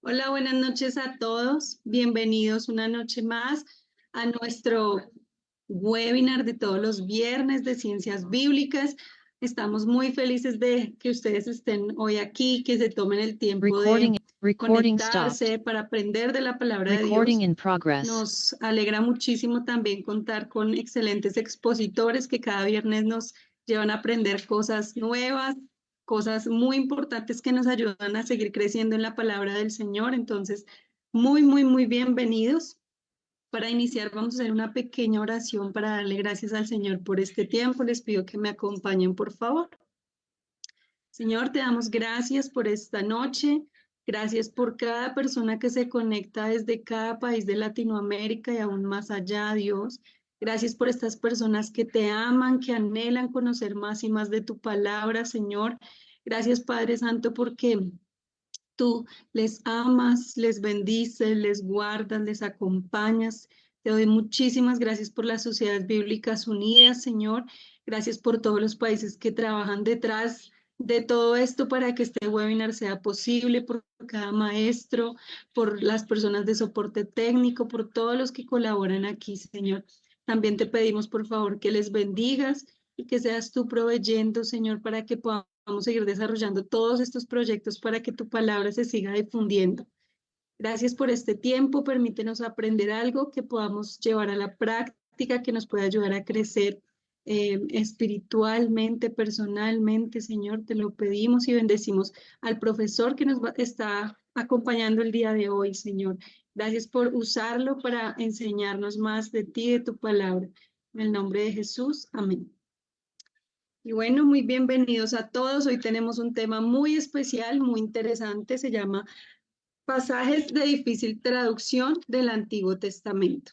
Hola, buenas noches a todos. Bienvenidos una noche más a nuestro webinar de todos los viernes de ciencias bíblicas. Estamos muy felices de que ustedes estén hoy aquí, que se tomen el tiempo de conectarse para aprender de la palabra de Dios. Nos alegra muchísimo también contar con excelentes expositores que cada viernes nos llevan a aprender cosas nuevas, cosas muy importantes que nos ayudan a seguir creciendo en la palabra del Señor. Entonces, muy bienvenidos. Para iniciar, vamos a hacer una pequeña oración para darle gracias al Señor por este tiempo. Les pido que me acompañen, por favor. Señor, te damos gracias por esta noche. Gracias por cada persona que se conecta desde cada país de Latinoamérica y aún más allá, Dios. Gracias por estas personas que te aman, que anhelan conocer más y más de tu palabra, Señor. Gracias, Padre Santo, porque tú les amas, les bendices, les guardas, les acompañas. Te doy muchísimas gracias por las Sociedades Bíblicas Unidas, Señor. Gracias por todos los países que trabajan detrás de todo esto para que este webinar sea posible, por cada maestro, por las personas de soporte técnico, por todos los que colaboran aquí, Señor. También te pedimos, por favor, que les bendigas y que seas tú proveyendo, Señor, para que podamos seguir desarrollando todos estos proyectos para que tu palabra se siga difundiendo. Gracias por este tiempo. Permítenos aprender algo que podamos llevar a la práctica, que nos pueda ayudar a crecer espiritualmente, personalmente. Señor, te lo pedimos y bendecimos al profesor que está acompañando el día de hoy, Señor. Gracias por usarlo para enseñarnos más de ti, de tu palabra. En el nombre de Jesús, amén. Y bueno, muy bienvenidos a todos. Hoy tenemos un tema muy especial, muy interesante. Se llama Pasajes de difícil traducción del Antiguo Testamento.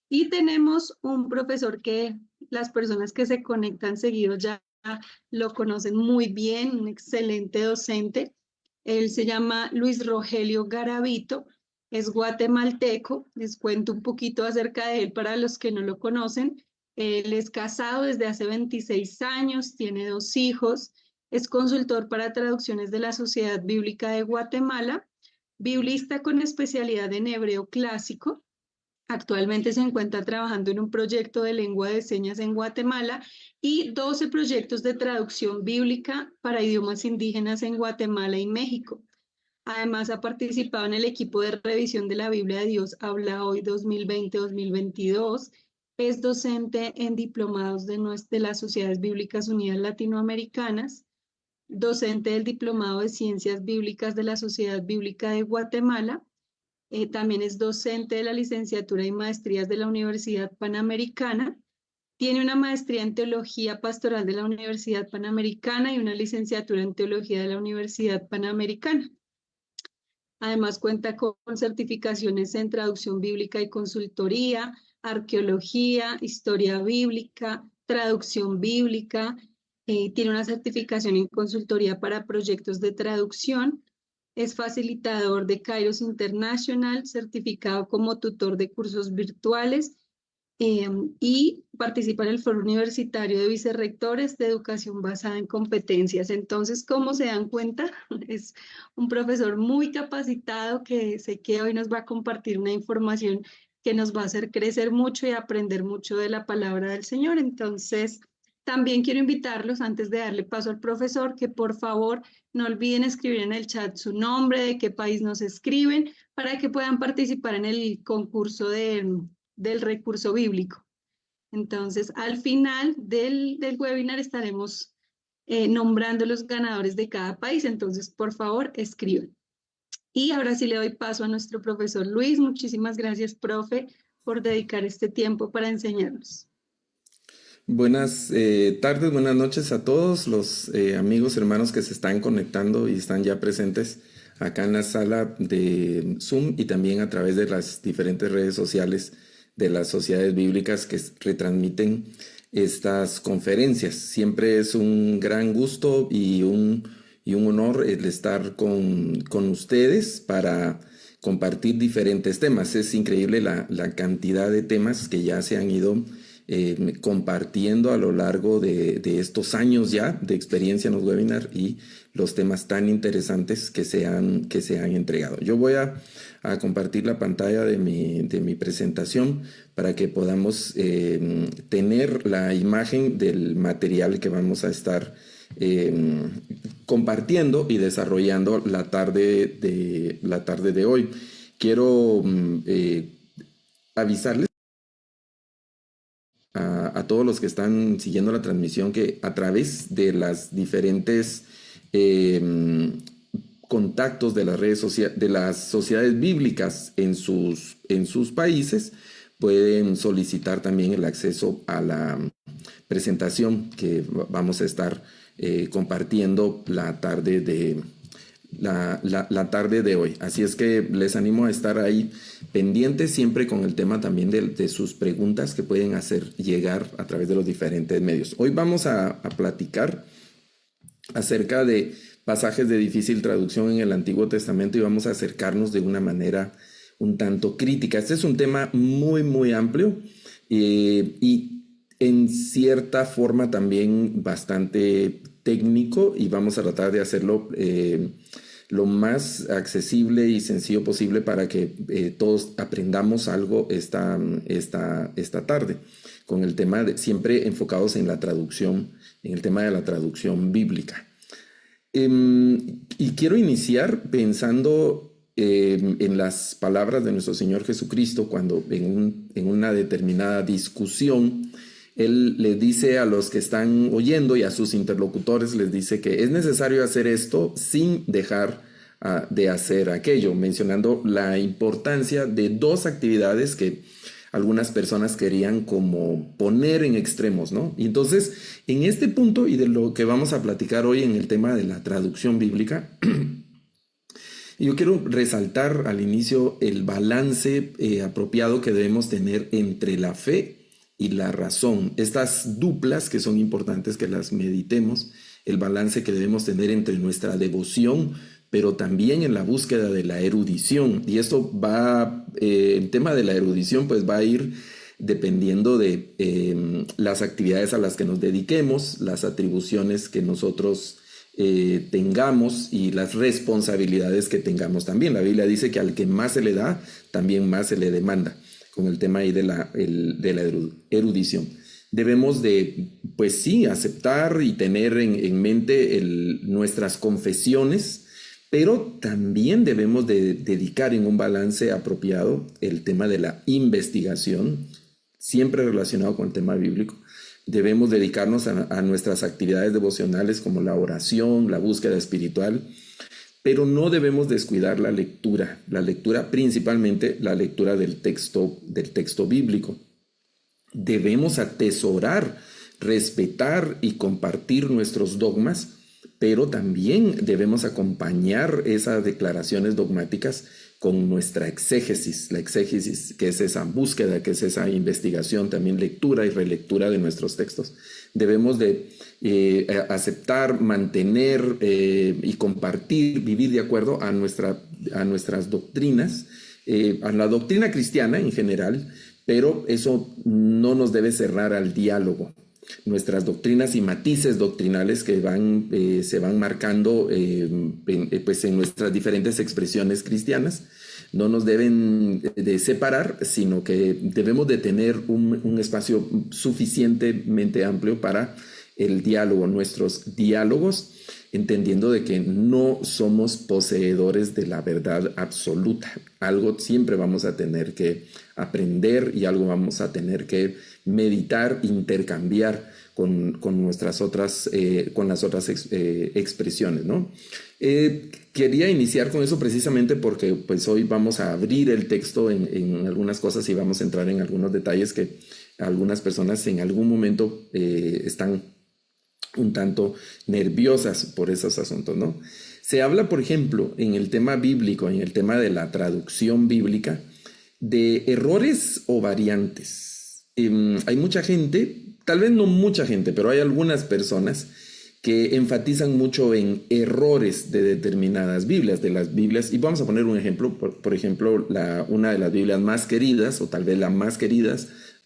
Y tenemos un profesor que las personas que se conectan seguido ya lo conocen muy bien, un excelente docente. Él se llama Luis Rogelio Garavito, es guatemalteco. Les cuento un poquito acerca de él para los que no lo conocen. Él es casado desde hace 26 años, tiene 2 hijos, es consultor para traducciones de la Sociedad Bíblica de Guatemala, biblista con especialidad en hebreo clásico. Actualmente se encuentra trabajando en un proyecto de lengua de señas en Guatemala y 12 proyectos de traducción bíblica para idiomas indígenas en Guatemala y México. Además, ha participado en el equipo de revisión de la Biblia de Dios Habla Hoy 2020-2022. Es docente en diplomados de las Sociedades Bíblicas Unidas Latinoamericanas, docente del Diplomado de Ciencias Bíblicas de la Sociedad Bíblica de Guatemala. También es docente de la licenciatura y maestrías de la Universidad Panamericana. Tiene una maestría en Teología Pastoral de la Universidad Panamericana y una licenciatura en Teología de la Universidad Panamericana. Además cuenta con certificaciones en traducción bíblica y consultoría, arqueología, historia bíblica, traducción bíblica. Tiene una certificación en consultoría para proyectos de traducción. Es facilitador de Kairos International, certificado como tutor de cursos virtuales y participa en el Foro Universitario de Vicerrectores de Educación Basada en Competencias. Entonces, como se dan cuenta, es un profesor muy capacitado que sé que hoy nos va a compartir una información que nos va a hacer crecer mucho y aprender mucho de la palabra del Señor. Entonces, también quiero invitarlos, antes de darle paso al profesor, que por favor no olviden escribir en el chat su nombre, de qué país nos escriben, para que puedan participar en el concurso del recurso bíblico. Entonces, al final del webinar estaremos nombrando los ganadores de cada país. Entonces, por favor, escriban. Y ahora sí le doy paso a nuestro profesor Luis. Muchísimas gracias, profe, por dedicar este tiempo para enseñarnos. Buenas tardes, buenas noches a todos los amigos, hermanos que se están conectando y están ya presentes acá en la sala de Zoom y también a través de las diferentes redes sociales de las sociedades bíblicas que retransmiten estas conferencias. Siempre es un gran gusto y un honor el estar con ustedes para compartir diferentes temas. Es increíble la cantidad de temas que ya se han ido compartiendo a lo largo de estos años ya de experiencia en los webinars y los temas tan interesantes que se han entregado. Yo voy a compartir la pantalla de mi presentación para que podamos tener la imagen del material que vamos a estar compartiendo y desarrollando la tarde de hoy. Quiero avisarles a todos los que están siguiendo la transmisión que a través de las diferentes contactos de las redes sociales, de las sociedades bíblicas en sus países, pueden solicitar también el acceso a la presentación que vamos a estar compartiendo la tarde de hoy. Así es que les animo a estar ahí pendientes siempre con el tema también de sus preguntas que pueden hacer llegar a través de los diferentes medios. Hoy vamos a platicar acerca de pasajes de difícil traducción en el Antiguo Testamento y vamos a acercarnos de una manera un tanto crítica. Este es un tema muy, muy amplio y en cierta forma también bastante técnico, y vamos a tratar de hacerlo lo más accesible y sencillo posible para que todos aprendamos algo esta tarde, con el tema siempre enfocados en la traducción, en el tema de la traducción bíblica. Y quiero iniciar pensando en las palabras de nuestro Señor Jesucristo cuando en una determinada discusión Él le dice a los que están oyendo y a sus interlocutores, les dice que es necesario hacer esto sin dejar de hacer aquello, mencionando la importancia de dos actividades que algunas personas querían como poner en extremos, ¿no? Y entonces, en este punto y de lo que vamos a platicar hoy en el tema de la traducción bíblica, yo quiero resaltar al inicio el balance apropiado que debemos tener entre la fe y la razón. Estas duplas que son importantes que las meditemos, el balance que debemos tener entre nuestra devoción, pero también en la búsqueda de la erudición. Y esto el tema de la erudición pues va a ir dependiendo de las actividades a las que nos dediquemos, las atribuciones que nosotros tengamos y las responsabilidades que tengamos también. La Biblia dice que al que más se le da, también más se le demanda, con el tema ahí de la erudición. Debemos de, pues sí, aceptar y tener en mente nuestras confesiones, pero también debemos de dedicar en un balance apropiado el tema de la investigación, siempre relacionado con el tema bíblico. Debemos dedicarnos a nuestras actividades devocionales como la oración, la búsqueda espiritual, pero no debemos descuidar la lectura principalmente la lectura del texto bíblico. Debemos atesorar, respetar y compartir nuestros dogmas, pero también debemos acompañar esas declaraciones dogmáticas con nuestra exégesis, la exégesis que es esa búsqueda, que es esa investigación, también lectura y relectura de nuestros textos. Debemos de aceptar, mantener y compartir, vivir de acuerdo a nuestras doctrinas, a la doctrina cristiana en general, pero eso no nos debe cerrar al diálogo. Nuestras doctrinas y matices doctrinales que se van marcando pues en nuestras diferentes expresiones cristianas no nos deben de separar, sino que debemos de tener un espacio suficientemente amplio para el diálogo, nuestros diálogos, entendiendo de que no somos poseedores de la verdad absoluta. Algo siempre vamos a tener que aprender y algo vamos a tener que meditar, intercambiar con las otras expresiones, ¿no? Quería iniciar con eso precisamente porque pues hoy vamos a abrir el texto en algunas cosas y vamos a entrar en algunos detalles que algunas personas en algún momento están un tanto nerviosas por esos asuntos, ¿no? Se habla, por ejemplo, en el tema bíblico, en el tema de la traducción bíblica, de errores o variantes. Hay mucha gente, tal vez no mucha gente, pero hay algunas personas que enfatizan mucho en errores de determinadas Biblias, de las Biblias, y vamos a poner un ejemplo, por ejemplo, una de las Biblias más queridas, o tal vez la más querida,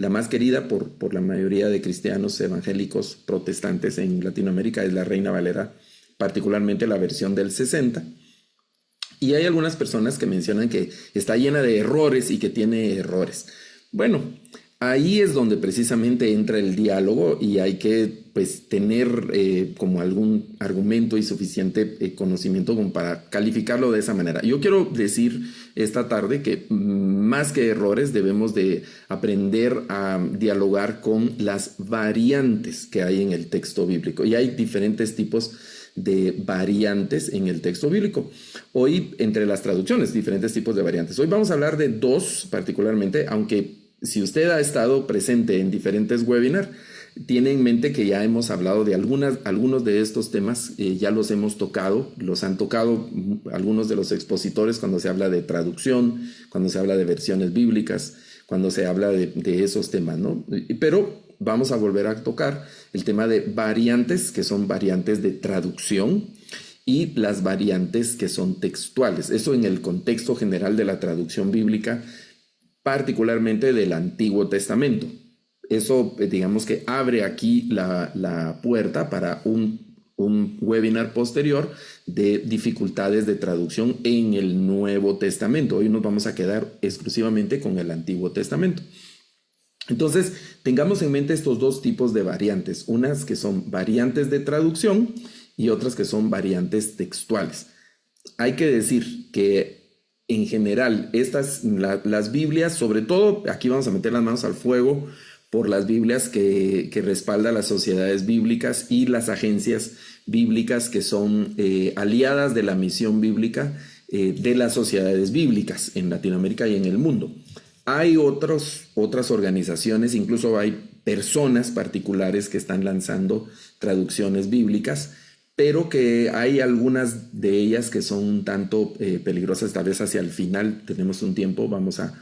la más querida por la mayoría de cristianos evangélicos protestantes en Latinoamérica es la Reina Valera, particularmente la versión del 60. Y hay algunas personas que mencionan que está llena de errores y que tiene errores. Bueno, ahí es donde precisamente entra el diálogo y hay que pues tener como algún argumento y suficiente conocimiento como para calificarlo de esa manera. Yo quiero decir esta tarde que más que errores debemos de aprender a dialogar con las variantes que hay en el texto bíblico. Y hay diferentes tipos de variantes en el texto bíblico. Hoy, entre las traducciones, diferentes tipos de variantes. Hoy vamos a hablar de dos particularmente, aunque si usted ha estado presente en diferentes webinars, tiene en mente que ya hemos hablado de algunos de estos temas, ya los hemos tocado, los han tocado algunos de los expositores cuando se habla de traducción, cuando se habla de versiones bíblicas, cuando se habla de esos temas, ¿no? Pero vamos a volver a tocar el tema de variantes, que son variantes de traducción, y las variantes que son textuales. Eso en el contexto general de la traducción bíblica, particularmente del Antiguo Testamento. Eso, digamos que abre aquí la puerta para un webinar posterior de dificultades de traducción en el Nuevo Testamento. Hoy nos vamos a quedar exclusivamente con el Antiguo Testamento. Entonces, tengamos en mente estos dos tipos de variantes, unas que son variantes de traducción y otras que son variantes textuales. Hay que decir que en general, las Biblias, sobre todo, aquí vamos a meter las manos al fuego por las Biblias que respaldan las sociedades bíblicas y las agencias bíblicas que son aliadas de la misión bíblica de las sociedades bíblicas en Latinoamérica y en el mundo. Hay otras organizaciones, incluso hay personas particulares que están lanzando traducciones bíblicas, pero que hay algunas de ellas que son un tanto peligrosas. Tal vez hacia el final, tenemos un tiempo, vamos a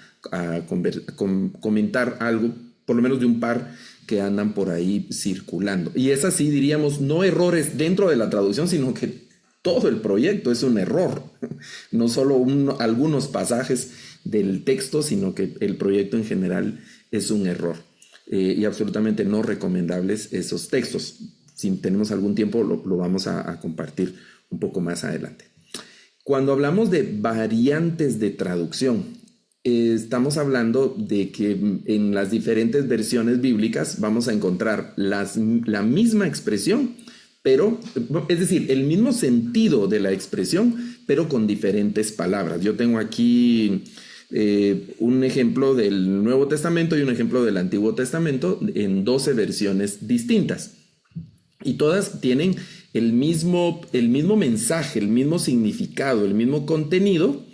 comentar algo, por lo menos de un par que andan por ahí circulando. Y es así, diríamos, no errores dentro de la traducción, sino que todo el proyecto es un error. No solo algunos pasajes del texto, sino que el proyecto en general es un error. Y absolutamente no recomendables esos textos. Si tenemos algún tiempo, lo vamos a compartir un poco más adelante. Cuando hablamos de variantes de traducción, estamos hablando de que en las diferentes versiones bíblicas vamos a encontrar la misma expresión, pero, es decir, el mismo sentido de la expresión, pero con diferentes palabras. Yo tengo aquí un ejemplo del Nuevo Testamento y un ejemplo del Antiguo Testamento en 12 versiones distintas. Y todas tienen el mismo mensaje, el mismo significado, el mismo contenido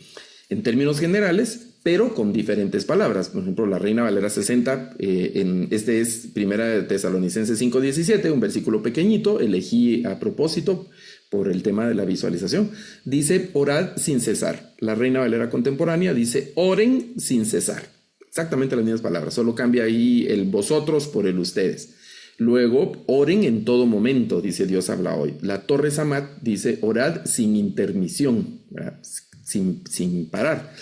en términos generales, pero con diferentes palabras. Por ejemplo, la Reina Valera 60, este es 1 Tesalonicenses 5:17, un versículo pequeñito, elegí a propósito por el tema de la visualización. Dice, orad sin cesar. La Reina Valera contemporánea dice, oren sin cesar. Exactamente las mismas palabras, solo cambia ahí el vosotros por el ustedes. Luego, oren en todo momento, dice Dios habla hoy. La Torre Samat dice, orad sin intermisión, sin parar.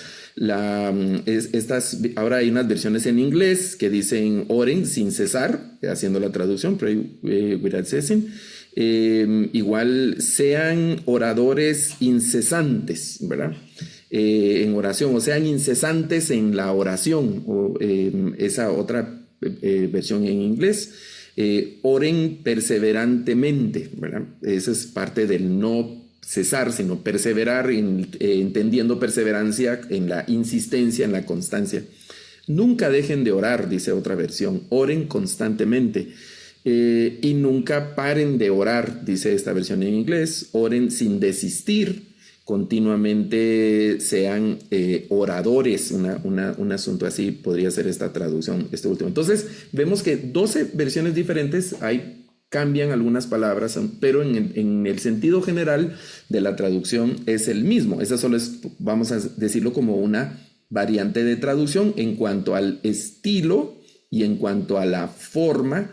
Ahora hay unas versiones en inglés que dicen oren sin cesar, haciendo la traducción, pray without ceasing. Igual sean oradores incesantes, ¿verdad? En oración, o sean incesantes en la oración, o esa otra versión en inglés. Oren perseverantemente, ¿verdad? Esa es parte del no cesar, sino perseverar, entendiendo perseverancia en la insistencia, en la constancia. Nunca dejen de orar, dice otra versión, oren constantemente. Y nunca paren de orar, dice esta versión en inglés, oren sin desistir, continuamente sean oradores, un asunto así podría ser esta traducción, este último. Entonces vemos que 12 versiones diferentes, cambian algunas palabras, pero en el sentido general de la traducción es el mismo. Esa solo es, vamos a decirlo como una variante de traducción en cuanto al estilo y en cuanto a la forma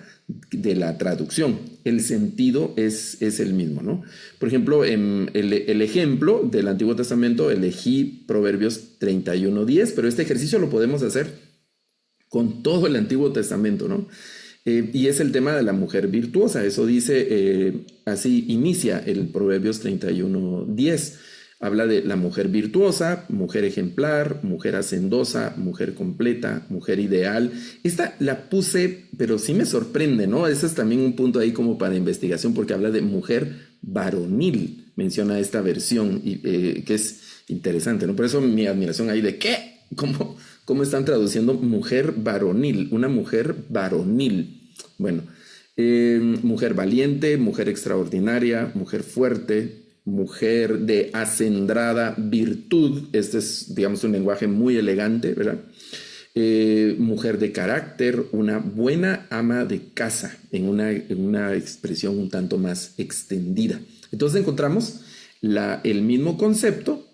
de la traducción. El sentido es el mismo, ¿no? Por ejemplo, en el ejemplo del Antiguo Testamento elegí Proverbios 31:10, pero este ejercicio lo podemos hacer con todo el Antiguo Testamento, ¿no? Y es el tema de la mujer virtuosa. Eso dice, así inicia el Proverbios 31:10. Habla de la mujer virtuosa, mujer ejemplar, mujer hacendosa, mujer completa, mujer ideal. Esta la puse, pero sí me sorprende, ¿no? Ese es también un punto ahí como para investigación, porque habla de mujer varonil. Menciona esta versión, que es interesante, ¿no? Por eso mi admiración ahí de ¿qué? ¿Cómo están traduciendo mujer varonil? Una mujer varonil. Bueno, mujer valiente, mujer extraordinaria, mujer fuerte, mujer de acendrada virtud. Este es, digamos, un lenguaje muy elegante, ¿verdad? Mujer de carácter, una buena ama de casa, en una expresión un tanto más extendida. Entonces encontramos el mismo concepto,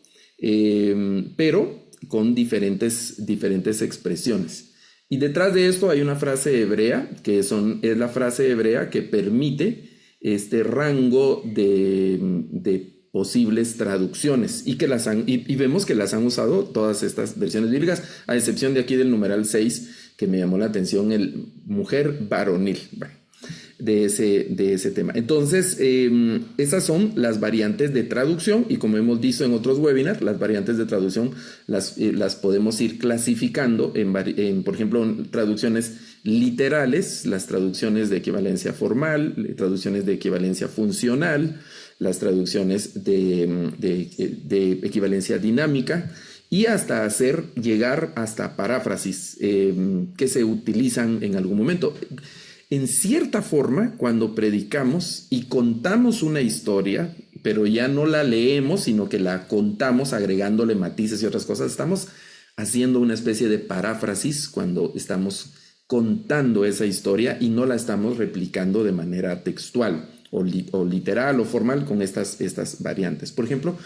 pero con diferentes expresiones. Y detrás de esto hay una frase hebrea, que es la frase hebrea que permite este rango de posibles traducciones y vemos que las han usado todas estas versiones bíblicas, a excepción de aquí del numeral 6, que me llamó la atención, el mujer varonil. Bueno, de ese tema. Entonces, esas son las variantes de traducción, y como hemos visto en otros webinars, las variantes de traducción las podemos ir clasificando en, por ejemplo, traducciones literales, las traducciones de equivalencia formal, traducciones de equivalencia funcional, las traducciones de equivalencia dinámica, y hasta llegar hasta paráfrasis que se utilizan en algún momento. En cierta forma, cuando predicamos y contamos una historia, pero ya no la leemos, sino que la contamos agregándole matices y otras cosas, estamos haciendo una especie de paráfrasis cuando estamos contando esa historia y no la estamos replicando de manera textual o literal o formal con estas variantes. Por ejemplo,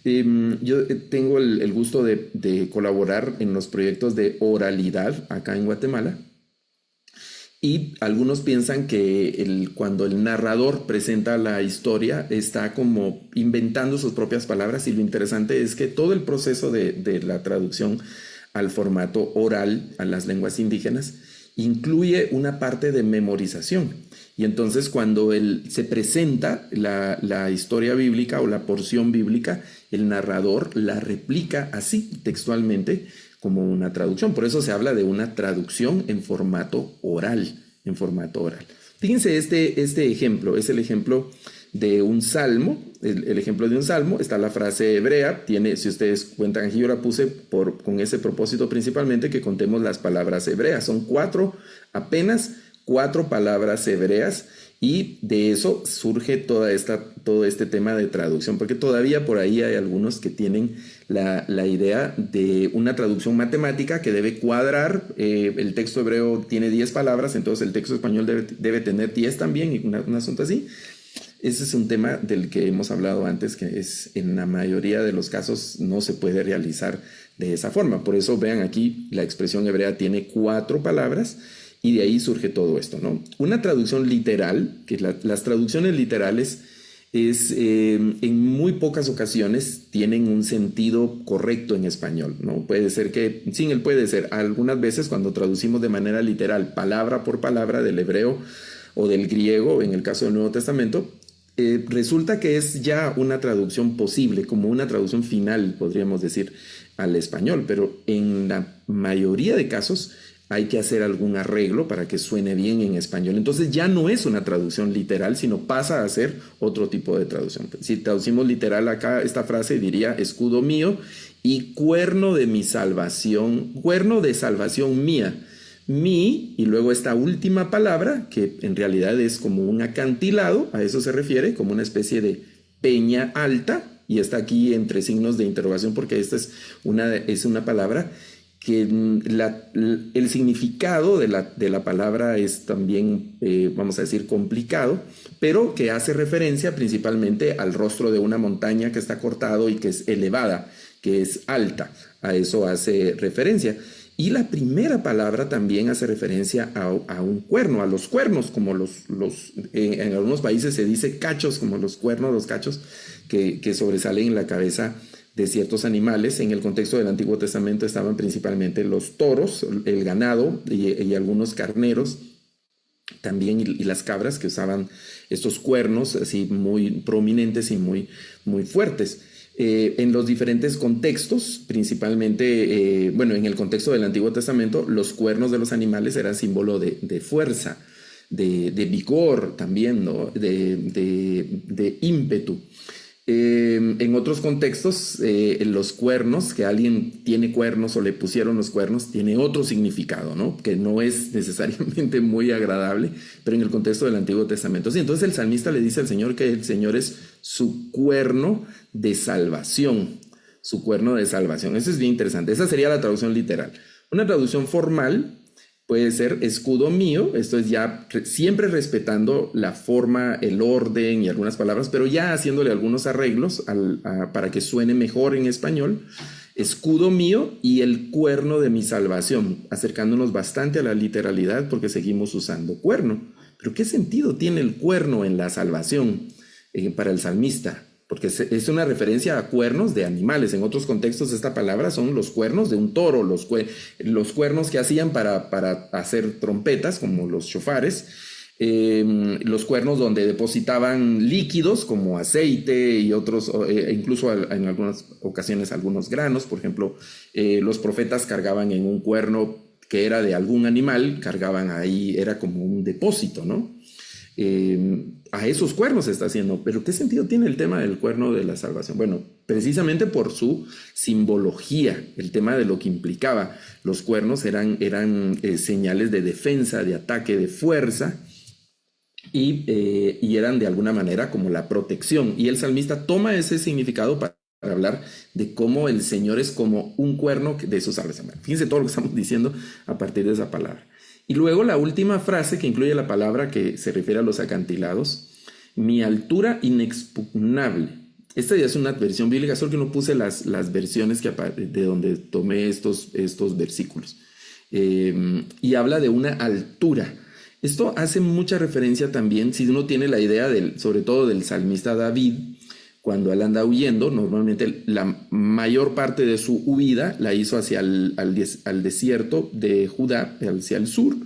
yo tengo el gusto de colaborar en los proyectos de oralidad acá en Guatemala. Y algunos piensan que cuando el narrador presenta la historia está como inventando sus propias palabras, y lo interesante es que todo el proceso de la traducción al formato oral a las lenguas indígenas incluye una parte de memorización. Y entonces cuando se presenta la historia bíblica o la porción bíblica, el narrador la replica así textualmente como una traducción. Por eso se habla de una traducción en formato oral, Fíjense, este ejemplo es el ejemplo de un salmo. El ejemplo de un salmo, está la frase hebrea, si ustedes cuentan aquí, yo la puse con ese propósito principalmente, que contemos las palabras hebreas. Son apenas cuatro palabras hebreas, y de eso surge todo este tema de traducción, porque todavía por ahí hay algunos que tienen la idea de una traducción matemática que debe cuadrar. El texto hebreo tiene 10 palabras, entonces el texto español debe tener 10 también, y un asunto así. Ese es un tema del que hemos hablado antes, que en la mayoría de los casos no se puede realizar de esa forma. Por eso vean aquí, la expresión hebrea tiene 4 palabras, y de ahí surge todo esto, ¿no? Una traducción literal, que las traducciones literales en muy pocas ocasiones tienen un sentido correcto en español, ¿no? Puede ser que, algunas veces cuando traducimos de manera literal, palabra por palabra, del hebreo o del griego, en el caso del Nuevo Testamento, resulta que es ya una traducción posible, como una traducción final, podríamos decir, al español, pero en la mayoría de casos hay que hacer algún arreglo para que suene bien en español. Entonces ya no es una traducción literal, sino pasa a ser otro tipo de traducción. Si traducimos literal acá, esta frase diría: escudo mío y cuerno de mi salvación, cuerno de salvación mía. Mi, y luego esta última palabra, que en realidad es como un acantilado, a eso se refiere, como una especie de peña alta, y está aquí entre signos de interrogación, porque esta es una palabra que el significado de la palabra es también, vamos a decir, complicado, pero que hace referencia principalmente al rostro de una montaña que está cortado y que es elevada, que es alta. A eso hace referencia. Y la primera palabra también hace referencia a un cuerno, a los cuernos, como en algunos países se dice cachos, como los cuernos, los cachos que sobresalen en la cabeza de ciertos animales. En el contexto del Antiguo Testamento estaban principalmente los toros, el ganado y algunos carneros también, y las cabras, que usaban estos cuernos así muy prominentes y muy, muy fuertes. En los diferentes contextos, principalmente, bueno, en el contexto del Antiguo Testamento, los cuernos de los animales eran símbolo de fuerza, de vigor también, ¿no? De ímpetu. En otros contextos, los cuernos, que alguien tiene cuernos o le pusieron los cuernos, tiene otro significado, ¿no? Que no es necesariamente muy agradable, pero en el contexto del Antiguo Testamento sí. Entonces el salmista le dice al Señor que el Señor es su cuerno de salvación, su cuerno de salvación. Eso es bien interesante. Esa sería la traducción literal. Una traducción formal puede ser escudo mío. Esto es ya siempre respetando la forma, el orden y algunas palabras, pero ya haciéndole algunos arreglos para que suene mejor en español. Escudo mío y el cuerno de mi salvación, acercándonos bastante a la literalidad porque seguimos usando cuerno. Pero ¿qué sentido tiene el cuerno en la salvación para el salmista? Porque es una referencia a cuernos de animales. En otros contextos esta palabra son los cuernos de un toro, los cuernos que hacían para hacer trompetas, como los shofares, los cuernos donde depositaban líquidos como aceite y otros, incluso en algunas ocasiones algunos granos. Por ejemplo, los profetas cargaban en un cuerno que era de algún animal, cargaban ahí, era como un depósito, ¿no? A esos cuernos se está haciendo. Pero ¿qué sentido tiene el tema del cuerno de la salvación? Bueno, precisamente por su simbología, el tema de lo que implicaba. Los cuernos eran señales de defensa, de ataque, de fuerza, y eran de alguna manera como la protección. Y el salmista toma ese significado para hablar de cómo el Señor es como un cuerno de su salvación. Fíjense todo lo que estamos diciendo a partir de esa palabra. Y luego la última frase, que incluye la palabra que se refiere a los acantilados: mi altura inexpugnable. Esta ya es una versión bíblica, solo que no puse las versiones de donde tomé estos versículos. Y habla de una altura. Esto hace mucha referencia también, si uno tiene la idea sobre todo del salmista David, cuando él anda huyendo. Normalmente la mayor parte de su huida la hizo hacia al desierto de Judá, hacia el sur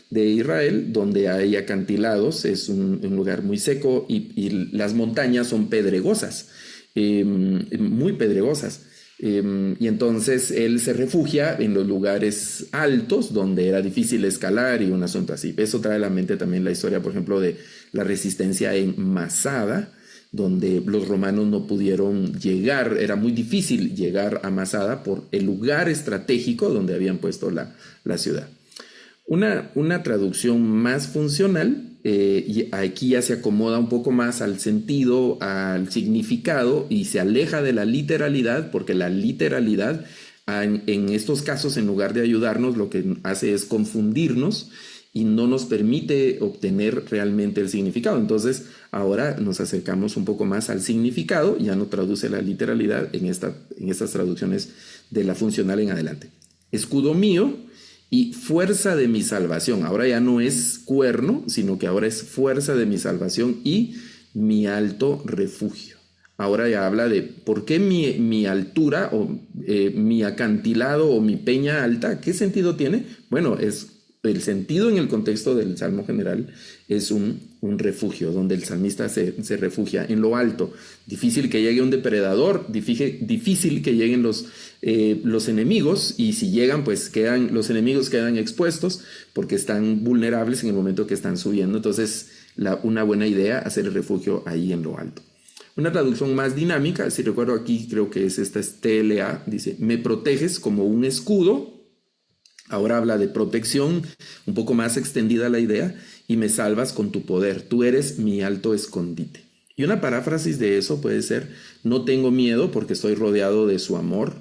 de Israel, donde hay acantilados. Es un lugar muy seco y las montañas son pedregosas, muy pedregosas. Y entonces él se refugia en los lugares altos donde era difícil escalar y un asunto así. Eso trae a la mente también la historia, por ejemplo, de la resistencia en Masada, donde los romanos no pudieron llegar. Era muy difícil llegar a Masada por el lugar estratégico donde habían puesto la ciudad. Una traducción más funcional, y aquí ya se acomoda un poco más al sentido, al significado, y se aleja de la literalidad, porque la literalidad en estos casos, en lugar de ayudarnos, lo que hace es confundirnos y no nos permite obtener realmente el significado. Entonces ahora nos acercamos un poco más al significado, ya no traduce la literalidad en estas traducciones de la funcional en adelante. Escudo mío y fuerza de mi salvación. Ahora ya no es cuerno, sino que ahora es fuerza de mi salvación y mi alto refugio. Ahora ya habla de por qué mi altura o mi acantilado o mi peña alta. ¿Qué sentido tiene? Bueno, el sentido en el contexto del Salmo general es un refugio, donde el salmista se refugia en lo alto. Difícil que llegue un depredador, difícil que lleguen los enemigos, y si llegan, pues los enemigos quedan expuestos porque están vulnerables en el momento que están subiendo. Entonces, una buena idea, hacer el refugio ahí en lo alto. Una traducción más dinámica, si recuerdo aquí, creo que esta es TLA, dice: me proteges como un escudo. Ahora habla de protección, un poco más extendida la idea, y me salvas con tu poder. Tú eres mi alto escondite. Y una paráfrasis de eso puede ser: no tengo miedo porque estoy rodeado de su amor.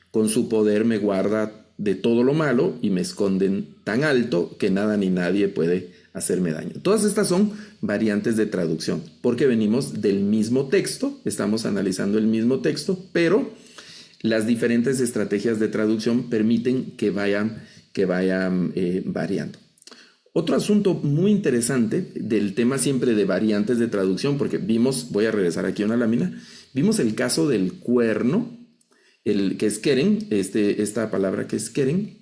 Con su poder me guarda de todo lo malo y me esconden tan alto que nada ni nadie puede hacerme daño. Todas estas son variantes de traducción porque venimos del mismo texto, estamos analizando el mismo texto, pero las diferentes estrategias de traducción permiten que vayan variando. Otro asunto muy interesante del tema siempre de variantes de traducción, porque voy a regresar aquí a una lámina, vimos el caso del cuerno que es keren, esta palabra que es keren,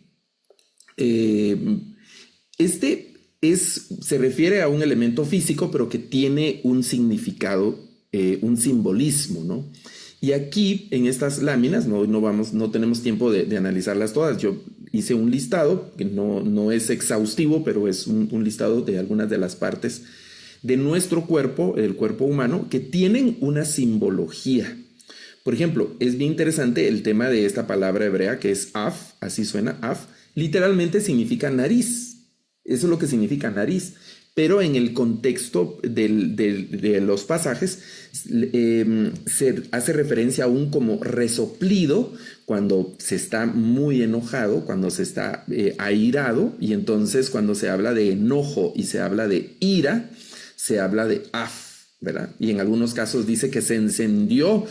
se refiere a un elemento físico, pero que tiene un significado, un simbolismo, ¿no? Y aquí, en estas láminas, no tenemos tiempo de analizarlas todas. Yo hice un listado, que no es exhaustivo, pero es un listado de algunas de las partes de nuestro cuerpo, el cuerpo humano, que tienen una simbología. Por ejemplo, es bien interesante el tema de esta palabra hebrea, que es af, así suena, af, literalmente significa nariz. Eso es lo que significa nariz. Pero en el contexto de los pasajes se hace referencia a un como resoplido cuando se está muy enojado, cuando se está airado, y entonces cuando se habla de enojo y se habla de ira, se habla de af, ¿verdad? Y en algunos casos dice que se encendió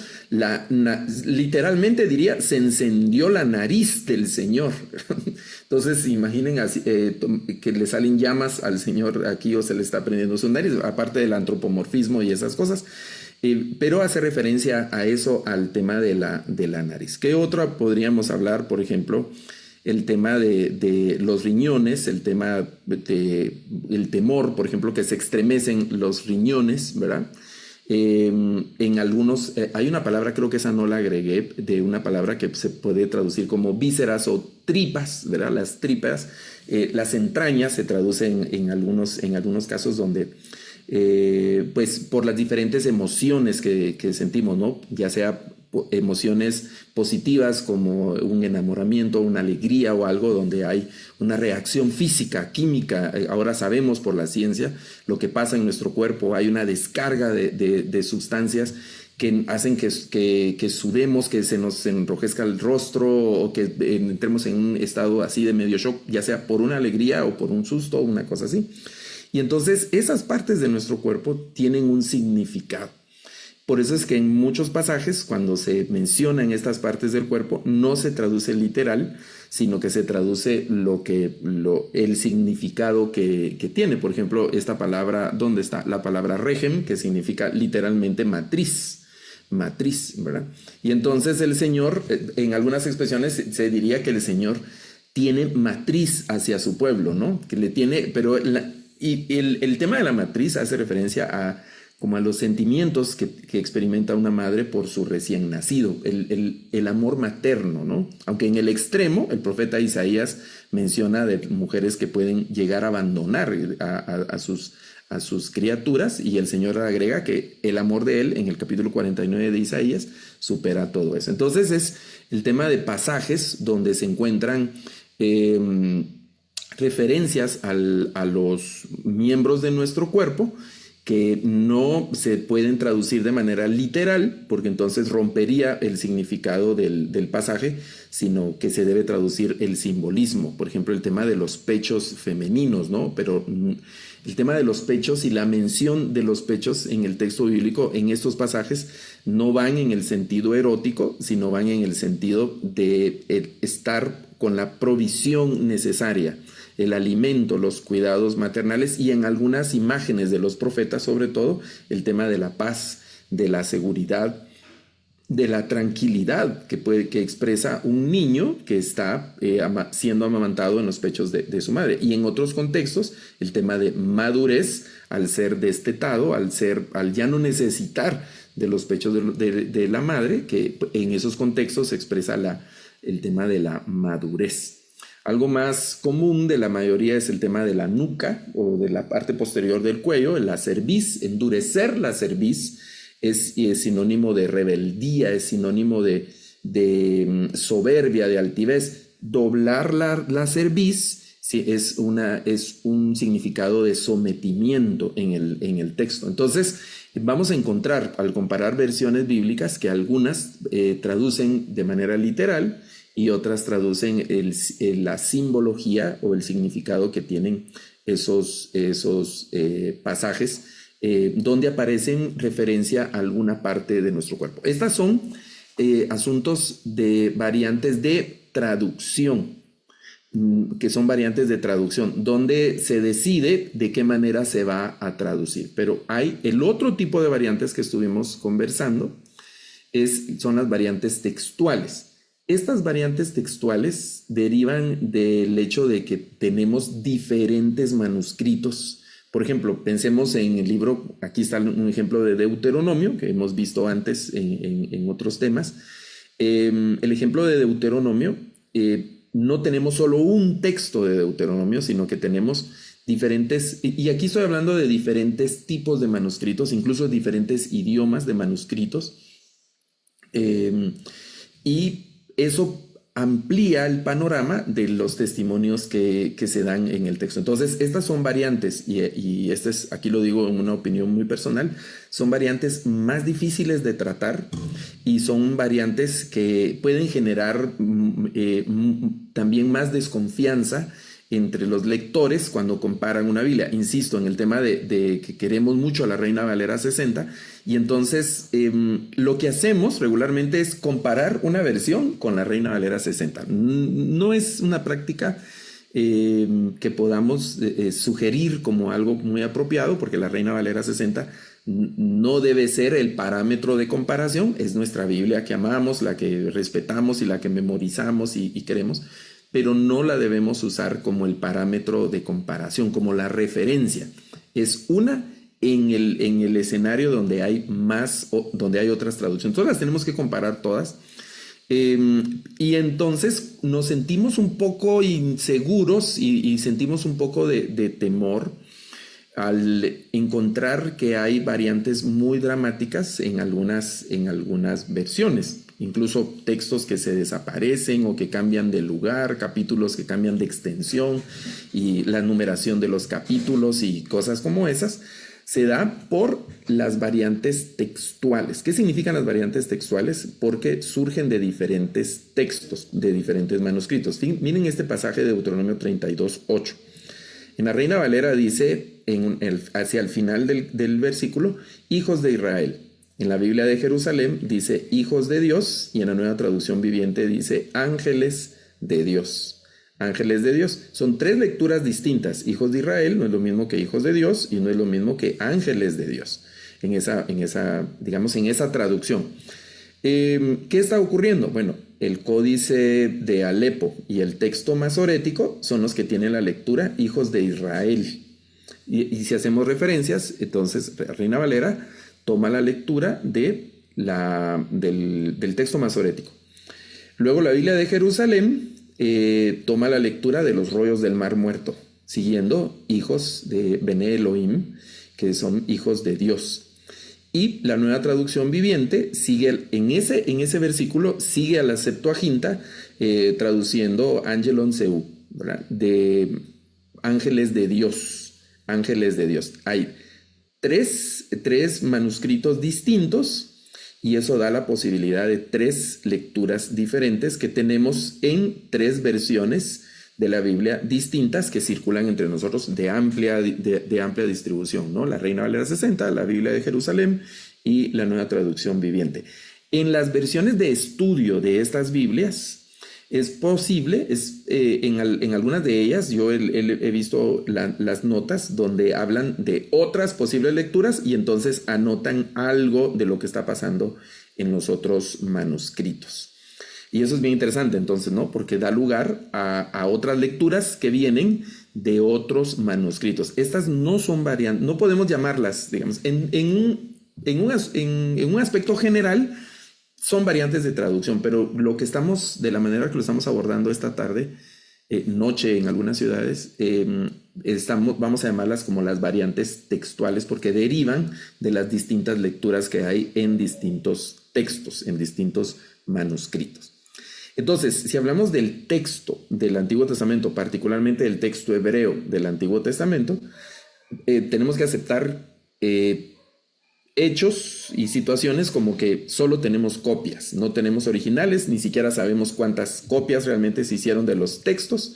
literalmente diría, se encendió la nariz del Señor. Entonces imaginen así, que le salen llamas al Señor aquí o se le está prendiendo su nariz, aparte del antropomorfismo y esas cosas. Pero hace referencia a eso, al tema de la nariz. ¿Qué otra podríamos hablar? Por ejemplo, el tema de los riñones, el tema del temor, por ejemplo, que se estremecen los riñones, ¿verdad? En algunos, hay una palabra, creo que esa no la agregué, de una palabra que se puede traducir como vísceras o tripas, ¿verdad? Las tripas, las entrañas se traducen en algunos casos donde, pues por las diferentes emociones que sentimos, ¿no? Ya sea emociones positivas como un enamoramiento, una alegría o algo donde hay una reacción física, química. Ahora sabemos por la ciencia lo que pasa en nuestro cuerpo. Hay una descarga de sustancias que hacen que sudemos, que se nos enrojezca el rostro o que entremos en un estado así de medio shock, ya sea por una alegría o por un susto o una cosa así. Y entonces esas partes de nuestro cuerpo tienen un significado. Por eso es que en muchos pasajes, cuando se mencionan estas partes del cuerpo, no se traduce literal, sino que se traduce el significado que tiene. Por ejemplo, esta palabra, ¿dónde está? La palabra regem, que significa literalmente matriz, ¿verdad? Y entonces el Señor, en algunas expresiones se diría que el Señor tiene matriz hacia su pueblo, ¿no? Que le tiene, pero el tema de la matriz hace referencia como a los sentimientos que experimenta una madre por su recién nacido, el amor materno, ¿no? Aunque en el extremo, el profeta Isaías menciona de mujeres que pueden llegar a abandonar a sus criaturas, y el Señor agrega que el amor de él, en el capítulo 49 de Isaías, supera todo eso. Entonces es el tema de pasajes donde se encuentran referencias a los miembros de nuestro cuerpo, que no se pueden traducir de manera literal, porque entonces rompería el significado del pasaje, sino que se debe traducir el simbolismo. Por ejemplo, el tema de los pechos femeninos, ¿no? Pero el tema de los pechos y la mención de los pechos en el texto bíblico, en estos pasajes, no van en el sentido erótico, sino van en el sentido de estar con la provisión necesaria, el alimento, los cuidados maternales, y en algunas imágenes de los profetas, sobre todo, el tema de la paz, de la seguridad, de la tranquilidad que expresa un niño que está siendo amamantado en los pechos de su madre. Y en otros contextos, el tema de madurez, al ser destetado, al ya no necesitar de los pechos de la madre, que en esos contextos se expresa el tema de la madurez. Algo más común de la mayoría es el tema de la nuca o de la parte posterior del cuello, la cerviz. Endurecer la cerviz es sinónimo de rebeldía, es sinónimo de soberbia, de altivez. Doblar la cerviz sí, es un significado de sometimiento en el texto. Entonces vamos a encontrar, al comparar versiones bíblicas, que algunas traducen de manera literal y otras traducen la simbología o el significado que tienen esos pasajes, donde aparecen referencia a alguna parte de nuestro cuerpo. Estas son asuntos de variantes de traducción, que son variantes de traducción, donde se decide de qué manera se va a traducir. Pero hay el otro tipo de variantes que estuvimos conversando, son las variantes textuales. Estas variantes textuales derivan del hecho de que tenemos diferentes manuscritos. Por ejemplo, pensemos en el libro, aquí está un ejemplo de Deuteronomio, que hemos visto antes en otros temas. El ejemplo de Deuteronomio, no tenemos solo un texto de Deuteronomio, sino que tenemos diferentes, y aquí estoy hablando de diferentes tipos de manuscritos, incluso diferentes idiomas de manuscritos, y eso amplía el panorama de los testimonios que se dan en el texto. Entonces, estas son variantes, y aquí lo digo en una opinión muy personal, son variantes más difíciles de tratar y son variantes que pueden generar también más desconfianza entre los lectores cuando comparan una Biblia. Insisto en el tema de que queremos mucho a la Reina Valera 60, y entonces lo que hacemos regularmente es comparar una versión con la Reina Valera 60. No es una práctica que podamos sugerir como algo muy apropiado, porque la Reina Valera 60 no debe ser el parámetro de comparación. Es nuestra Biblia que amamos, la que respetamos y la que memorizamos y queremos, pero no la debemos usar como el parámetro de comparación, como la referencia. Es una en el escenario donde hay donde hay otras traducciones. Todas las tenemos que comparar todas. Y entonces nos sentimos un poco inseguros y sentimos un poco de temor al encontrar que hay variantes muy dramáticas en algunas versiones. Incluso textos que se desaparecen o que cambian de lugar, capítulos que cambian de extensión, y la numeración de los capítulos y cosas como esas se da por las variantes textuales. ¿Qué significan las variantes textuales? Porque surgen de diferentes textos, de diferentes manuscritos. Miren este pasaje de Deuteronomio 32:8. En la Reina Valera dice, hacia el final del versículo, hijos de Israel. En la Biblia de Jerusalén dice hijos de Dios, y en la Nueva Traducción Viviente dice ángeles de Dios. Ángeles de Dios. Son tres lecturas distintas. Hijos de Israel no es lo mismo que hijos de Dios, y no es lo mismo que ángeles de Dios en esa traducción. ¿Qué está ocurriendo? Bueno, el códice de Alepo y el texto masorético son los que tienen la lectura hijos de Israel. Y si hacemos referencias, entonces Reina Valera toma la lectura del texto masorético. Luego la Biblia de Jerusalén toma la lectura de los rollos del Mar Muerto, siguiendo hijos de Bene Elohim, que son hijos de Dios. Y la Nueva Traducción Viviente sigue en ese versículo, sigue a la Septuaginta, traduciendo Angelon Seu, ¿verdad? De ángeles de Dios, ángeles de Dios. Hay tres manuscritos distintos, y eso da la posibilidad de tres lecturas diferentes que tenemos en tres versiones de la Biblia distintas que circulan entre nosotros de amplia distribución, ¿no? La Reina Valera 60, la Biblia de Jerusalén y la Nueva Traducción Viviente. En las versiones de estudio de estas Biblias es posible, en algunas de ellas yo he visto las notas donde hablan de otras posibles lecturas, y entonces anotan algo de lo que está pasando en los otros manuscritos. Y eso es bien interesante entonces, ¿no? Porque da lugar a otras lecturas que vienen de otros manuscritos. Estas no son variantes, no podemos llamarlas, digamos, en un aspecto general, son variantes de traducción, pero de la manera que lo estamos abordando esta tarde, noche en algunas ciudades, vamos a llamarlas como las variantes textuales, porque derivan de las distintas lecturas que hay en distintos textos, en distintos manuscritos. Entonces, si hablamos del texto del Antiguo Testamento, particularmente del texto hebreo del Antiguo Testamento, tenemos que aceptar hechos y situaciones como que solo tenemos copias, no tenemos originales, ni siquiera sabemos cuántas copias realmente se hicieron de los textos,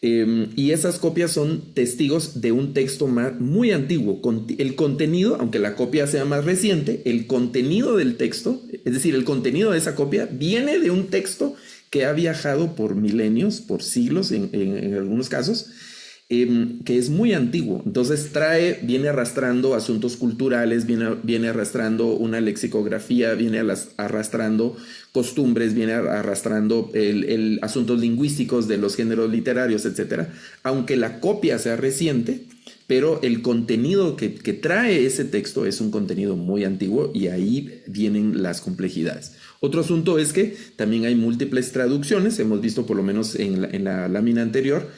y esas copias son testigos de un texto muy antiguo. El contenido, aunque la copia sea más reciente, el contenido del texto, es decir, el contenido de esa copia viene de un texto que ha viajado por milenios, por siglos en algunos casos, que es muy antiguo. Entonces viene arrastrando asuntos culturales, viene arrastrando una lexicografía, viene arrastrando costumbres, viene arrastrando asuntos lingüísticos de los géneros literarios, etcétera. Aunque la copia sea reciente, pero el contenido que trae ese texto es un contenido muy antiguo y ahí vienen las complejidades. Otro asunto es que también hay múltiples traducciones, hemos visto por lo menos en la lámina anterior.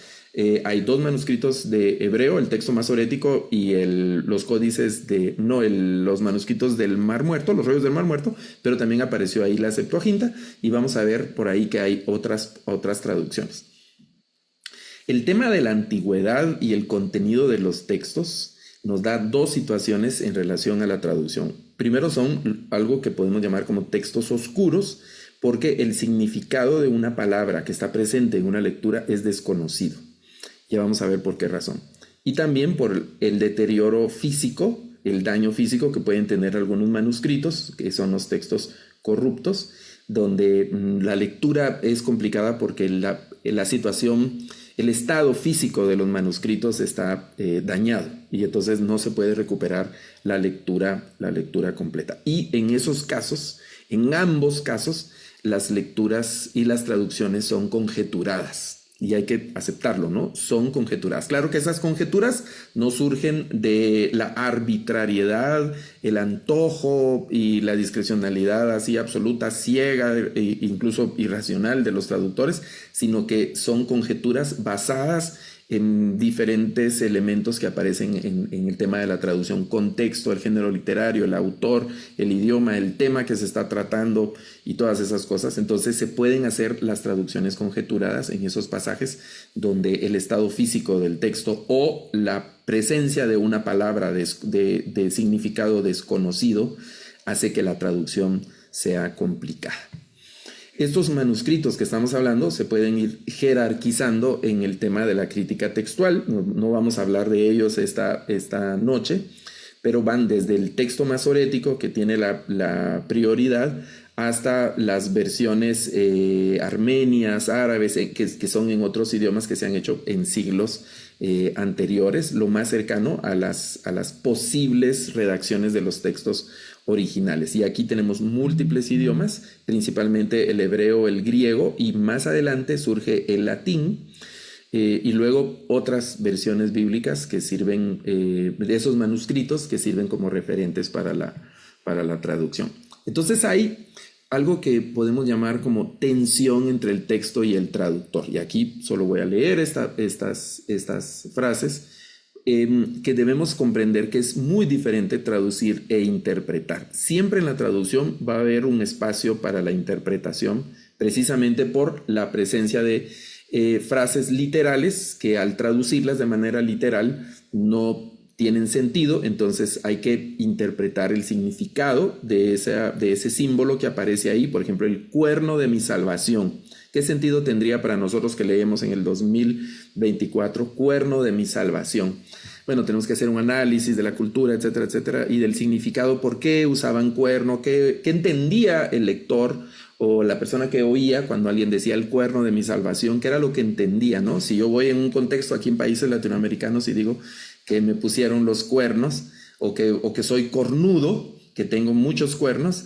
Hay 2 manuscritos de hebreo, el texto masorético y los códices los manuscritos del Mar Muerto, los rollos del Mar Muerto, pero también apareció ahí la Septuaginta y vamos a ver por ahí que hay otras traducciones. El tema de la antigüedad y el contenido de los textos nos da 2 situaciones en relación a la traducción. Primero son algo que podemos llamar como textos oscuros, porque el significado de una palabra que está presente en una lectura es desconocido. Ya vamos a ver por qué razón. Y también por el deterioro físico, el daño físico que pueden tener algunos manuscritos, que son los textos corruptos, donde la lectura es complicada porque la situación, el estado físico de los manuscritos está dañado y entonces no se puede recuperar la lectura completa. Y en esos casos, en ambos casos, las lecturas y las traducciones son conjeturadas. Y hay que aceptarlo, ¿no? Son conjeturas. Claro que esas conjeturas no surgen de la arbitrariedad, el antojo y la discrecionalidad así absoluta, ciega e incluso irracional de los traductores, sino que son conjeturas basadas en diferentes elementos que aparecen en el tema de la traducción: contexto, el género literario, el autor, el idioma, el tema que se está tratando y todas esas cosas. Entonces se pueden hacer las traducciones conjeturadas en esos pasajes donde el estado físico del texto o la presencia de una palabra de significado desconocido hace que la traducción sea complicada. Estos manuscritos que estamos hablando se pueden ir jerarquizando en el tema de la crítica textual. No vamos a hablar de ellos esta noche, pero van desde el texto masorético, que tiene la prioridad, hasta las versiones armenias, árabes, que son en otros idiomas que se han hecho en siglos anteriores, lo más cercano a las posibles redacciones de los textos originales. Y aquí tenemos múltiples idiomas, principalmente el hebreo, el griego, y más adelante surge el latín, y luego otras versiones bíblicas que sirven, de esos manuscritos que sirven como referentes para la traducción. Entonces hay algo que podemos llamar como tensión entre el texto y el traductor. Y aquí solo voy a leer estas frases, que debemos comprender que es muy diferente traducir e interpretar. Siempre en la traducción va a haber un espacio para la interpretación, precisamente por la presencia de frases literales que al traducirlas de manera literal no tienen sentido. Entonces hay que interpretar el significado de ese símbolo que aparece ahí. Por ejemplo, el cuerno de mi salvación. ¿Qué sentido tendría para nosotros que leemos en el 2024 cuerno de mi salvación? Bueno, tenemos que hacer un análisis de la cultura, etcétera, etcétera, y del significado, por qué usaban cuerno, qué entendía el lector o la persona que oía cuando alguien decía el cuerno de mi salvación, qué era lo que entendía, ¿no? Si yo voy en un contexto aquí en países latinoamericanos y digo que me pusieron los cuernos o que soy cornudo, que tengo muchos cuernos,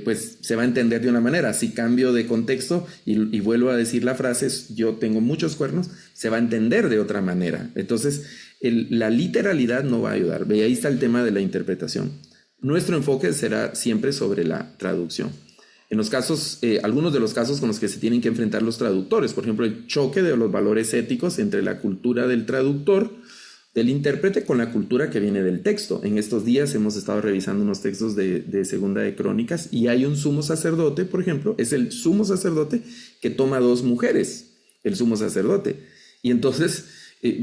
pues se va a entender de una manera. Si cambio de contexto y vuelvo a decir la frase, yo tengo muchos cuernos, se va a entender de otra manera. Entonces, la literalidad no va a ayudar. Ve, ahí está el tema de la interpretación. Nuestro enfoque será siempre sobre la traducción. En los casos, algunos de los casos con los que se tienen que enfrentar los traductores, por ejemplo, el choque de los valores éticos entre la cultura del traductor, del intérprete, con la cultura que viene del texto. En estos días hemos estado revisando unos textos de Segunda de Crónicas y hay un sumo sacerdote, por ejemplo, es el sumo sacerdote que toma 2 mujeres, el sumo sacerdote. Y entonces,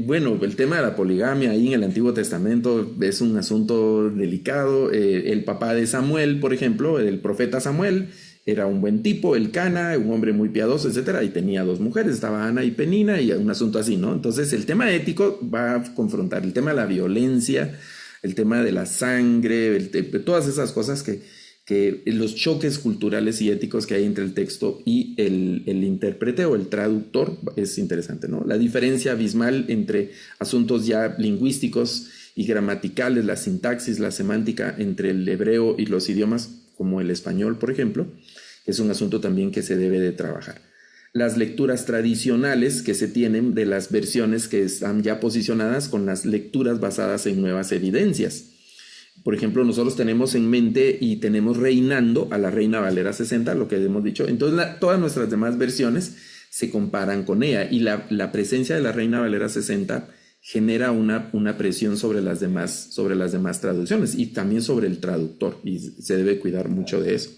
bueno, el tema de la poligamia ahí en el Antiguo Testamento es un asunto delicado. El papá de Samuel, por ejemplo, el profeta Samuel, era un buen tipo, Elcana, un hombre muy piadoso, etcétera, y tenía 2 mujeres, estaba Ana y Penina, y un asunto así, ¿no? Entonces, el tema ético va a confrontar el tema de la violencia, el tema de la sangre, todas esas cosas que los choques culturales y éticos que hay entre el texto y el intérprete o el traductor es interesante, ¿no? La diferencia abismal entre asuntos ya lingüísticos y gramaticales, la sintaxis, la semántica entre el hebreo y los idiomas como el español, por ejemplo, es un asunto también que se debe de trabajar. Las lecturas tradicionales que se tienen de las versiones que están ya posicionadas con las lecturas basadas en nuevas evidencias. Por ejemplo, nosotros tenemos en mente y tenemos reinando a la Reina Valera 60, lo que hemos dicho. Entonces, todas nuestras demás versiones se comparan con ella y la presencia de la Reina Valera 60 genera una presión sobre las demás traducciones y también sobre el traductor, y se debe cuidar mucho de eso.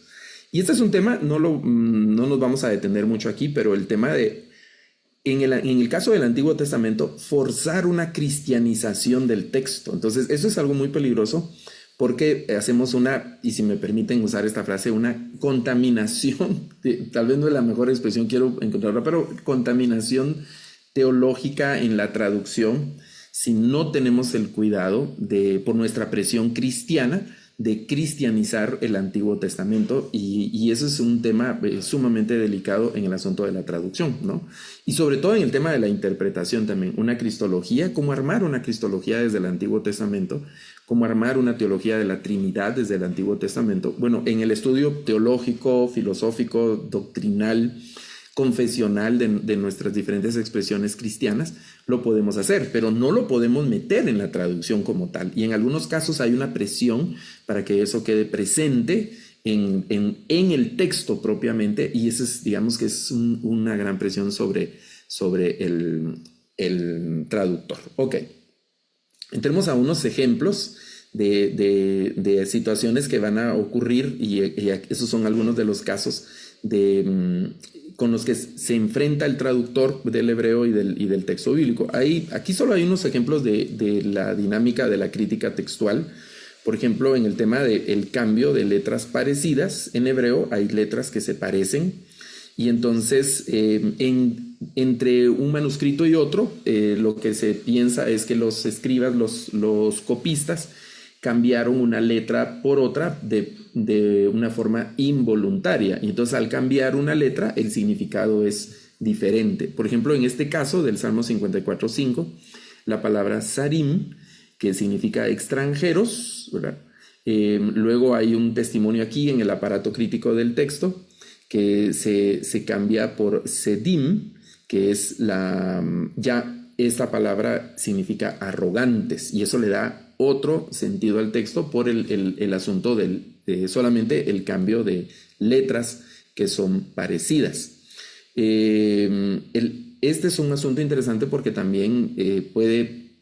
Y este es un tema, no nos vamos a detener mucho aquí, pero el tema de, en el caso del Antiguo Testamento, forzar una cristianización del texto. Entonces, eso es algo muy peligroso porque hacemos y si me permiten usar esta frase, una contaminación, tal vez no es la mejor expresión, quiero encontrarla, pero contaminación teológica en la traducción, si no tenemos el cuidado por nuestra presión cristiana, de cristianizar el Antiguo Testamento, y eso es un tema sumamente delicado en el asunto de la traducción, ¿no? Y sobre todo en el tema de la interpretación también, una cristología, cómo armar una cristología desde el Antiguo Testamento, cómo armar una teología de la Trinidad desde el Antiguo Testamento. Bueno, en el estudio teológico, filosófico, doctrinal, confesional de nuestras diferentes expresiones cristianas, lo podemos hacer, pero no lo podemos meter en la traducción como tal. Y en algunos casos hay una presión para que eso quede presente en el texto propiamente, y eso es, digamos que es una gran presión sobre el traductor. Ok, entremos a unos ejemplos de situaciones que van a ocurrir, y esos son algunos de los casos con los que se enfrenta el traductor del hebreo y del texto bíblico. Aquí solo hay unos ejemplos de la dinámica de la crítica textual. Por ejemplo, en el tema del cambio de letras parecidas, en hebreo hay letras que se parecen, y entonces entre un manuscrito y otro, lo que se piensa es que los escribas, los copistas, cambiaron una letra por otra de una forma involuntaria. Y entonces, al cambiar una letra, el significado es diferente. Por ejemplo, en este caso del Salmo 54:5, la palabra sarim, que significa extranjeros, ¿verdad? Luego hay un testimonio aquí en el aparato crítico del texto que se cambia por sedim, que es ya esta palabra significa arrogantes, y eso le da otro sentido al texto por el asunto solamente el cambio de letras que son parecidas. Este es un asunto interesante porque también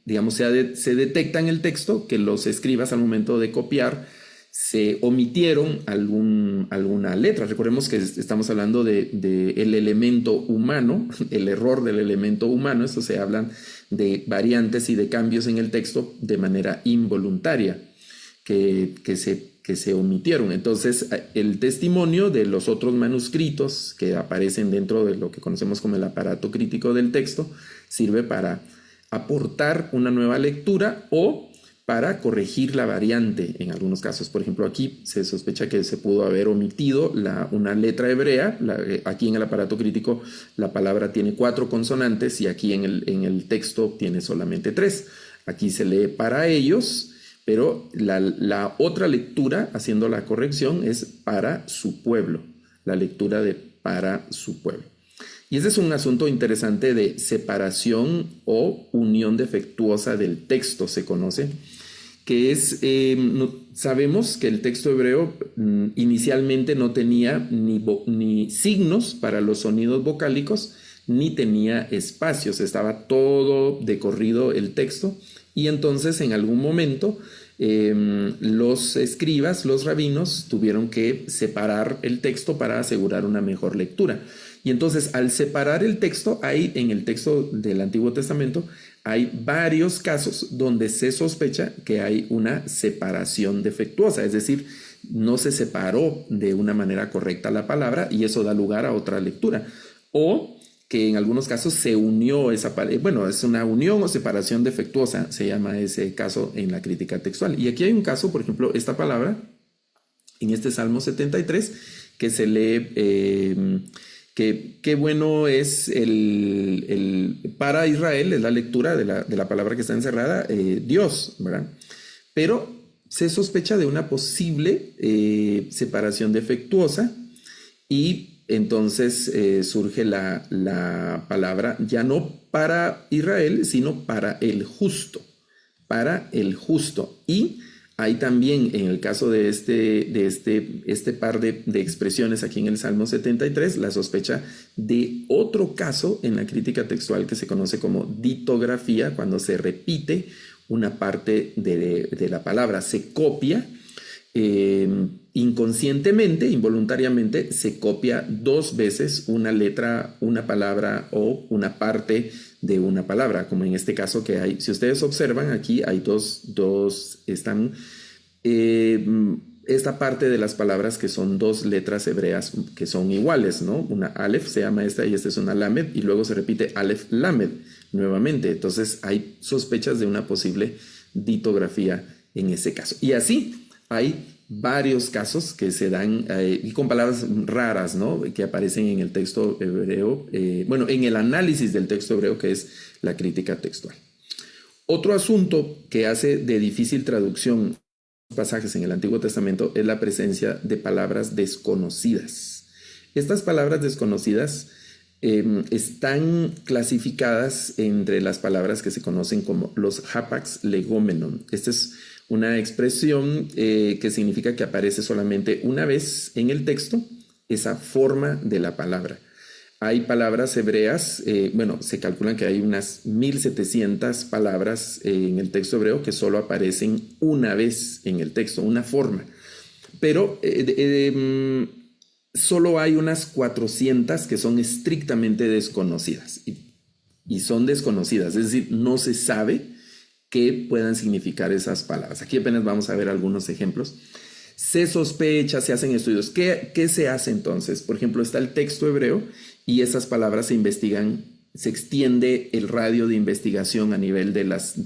digamos, se detecta en el texto que los escribas al momento de copiar se omitieron alguna letra. Recordemos que estamos hablando del elemento humano, el error del elemento humano. Esto se hablan de variantes y de cambios en el texto de manera involuntaria que se omitieron. Entonces, el testimonio de los otros manuscritos que aparecen dentro de lo que conocemos como el aparato crítico del texto sirve para aportar una nueva lectura o para corregir la variante en algunos casos. Por ejemplo, aquí se sospecha que se pudo haber omitido una letra hebrea. Aquí en el aparato crítico la palabra tiene 4 consonantes y aquí en el texto tiene solamente 3. Aquí se lee para ellos, pero la otra lectura, haciendo la corrección, es para su pueblo. La lectura de para su pueblo. Y ese es un asunto interesante de separación o unión defectuosa del texto, se conoce, que es, sabemos que el texto hebreo inicialmente no tenía ni signos para los sonidos vocálicos, ni tenía espacios, estaba todo de corrido el texto, y entonces en algún momento los escribas, los rabinos, tuvieron que separar el texto para asegurar una mejor lectura. Y entonces, al separar el texto, en el texto del Antiguo Testamento, hay varios casos donde se sospecha que hay una separación defectuosa, es decir, no se separó de una manera correcta la palabra y eso da lugar a otra lectura. O que en algunos casos se unió esa palabra, bueno, es una unión o separación defectuosa, se llama ese caso en la crítica textual. Y aquí hay un caso, por ejemplo, esta palabra en este Salmo 73, que se lee, qué bueno es para Israel, es la lectura de la palabra que está encerrada, Dios, ¿verdad? Pero se sospecha de una posible separación defectuosa y entonces surge la palabra ya no para Israel, sino para el justo, Y hay también, en el caso de este par de expresiones aquí en el Salmo 73, la sospecha de otro caso en la crítica textual que se conoce como ditografía, cuando se repite una parte de la palabra, se copia inconscientemente, involuntariamente, se copia 2 veces una letra, una palabra o una parte de una palabra, como en este caso que hay. Si ustedes observan, aquí hay están esta parte de las palabras que son 2 letras hebreas que son iguales, ¿no? Una Aleph se llama esta y esta es una Lamed, y luego se repite Aleph Lamed nuevamente. Entonces hay sospechas de una posible ditografía en ese caso. Y así hay varios casos que se dan y con palabras raras, ¿no? Que aparecen en el texto hebreo, en el análisis del texto hebreo, que es la crítica textual. Otro asunto que hace de difícil traducción pasajes en el Antiguo Testamento es la presencia de palabras desconocidas. Estas palabras desconocidas están clasificadas entre las palabras que se conocen como los hapax legomenon. Esta es una expresión que significa que aparece solamente una vez en el texto esa forma de la palabra. Hay palabras hebreas, se calculan que hay unas 1700 palabras en el texto hebreo que solo aparecen una vez en el texto, una forma. Pero solo hay unas 400 que son estrictamente desconocidas. Y son desconocidas, es decir, no se sabe qué puedan significar esas palabras. Aquí apenas vamos a ver algunos ejemplos. Se sospecha, se hacen estudios. ¿Qué se hace entonces? Por ejemplo, está el texto hebreo y esas palabras se investigan, se extiende el radio de investigación a nivel de las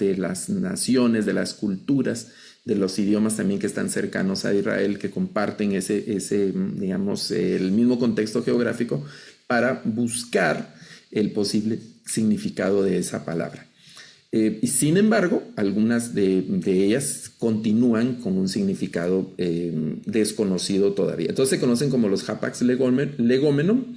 naciones, de las culturas, de los idiomas también que están cercanos a Israel, que comparten el mismo contexto geográfico, para buscar el posible significado de esa palabra. Y sin embargo, algunas de ellas continúan con un significado desconocido todavía. Entonces se conocen como los hapax legomenon.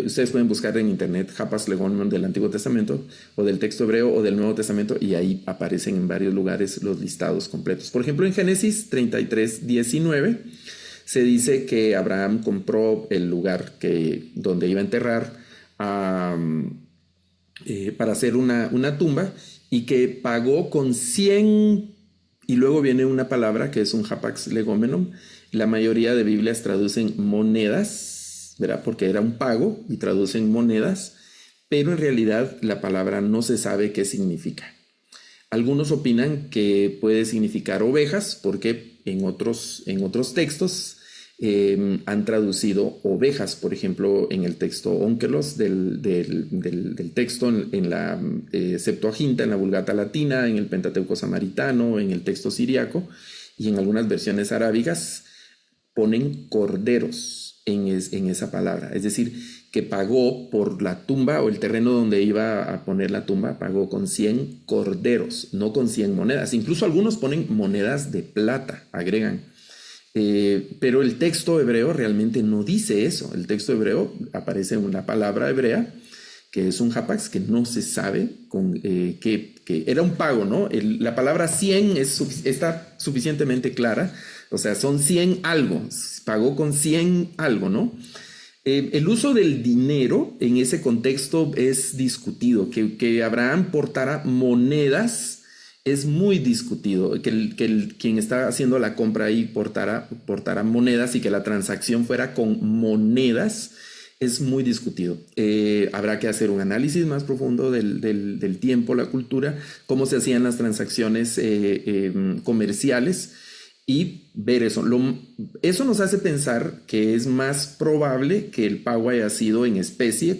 Ustedes pueden buscar en internet hapax legomenon del Antiguo Testamento o del texto hebreo o del Nuevo Testamento, y ahí aparecen en varios lugares los listados completos. Por ejemplo, en Génesis 33:19 se dice que Abraham compró el lugar donde iba a enterrar para hacer una tumba, y que pagó con 100, y luego viene una palabra que es un hapax legomenon. La mayoría de Biblias traducen monedas, ¿verdad? Porque era un pago y traducen monedas, pero en realidad la palabra no se sabe qué significa. Algunos opinan que puede significar ovejas, porque en otros textos han traducido ovejas. Por ejemplo, en el texto Onkelos del texto en la Septuaginta, en la Vulgata Latina, en el Pentateuco Samaritano, en el texto siriaco y en algunas versiones arábicas ponen corderos en esa palabra. Es decir, que pagó por la tumba o el terreno donde iba a poner la tumba, pagó con 100 corderos, no con 100 monedas. Incluso algunos ponen monedas de plata, agregan. Pero el texto hebreo realmente no dice eso. El texto hebreo aparece una palabra hebrea que es un hapax, que no se sabe que era un pago, ¿no? La palabra 100 está suficientemente clara, o sea, son 100 algo, pagó con 100 algo, ¿no? El uso del dinero en ese contexto es discutido. Que Abraham portara monedas es muy discutido. Quien está haciendo la compra ahí portara monedas y que la transacción fuera con monedas es muy discutido. Habrá que hacer un análisis más profundo del tiempo, la cultura, cómo se hacían las transacciones comerciales, y ver eso. Eso nos hace pensar que es más probable que el pago haya sido en especie,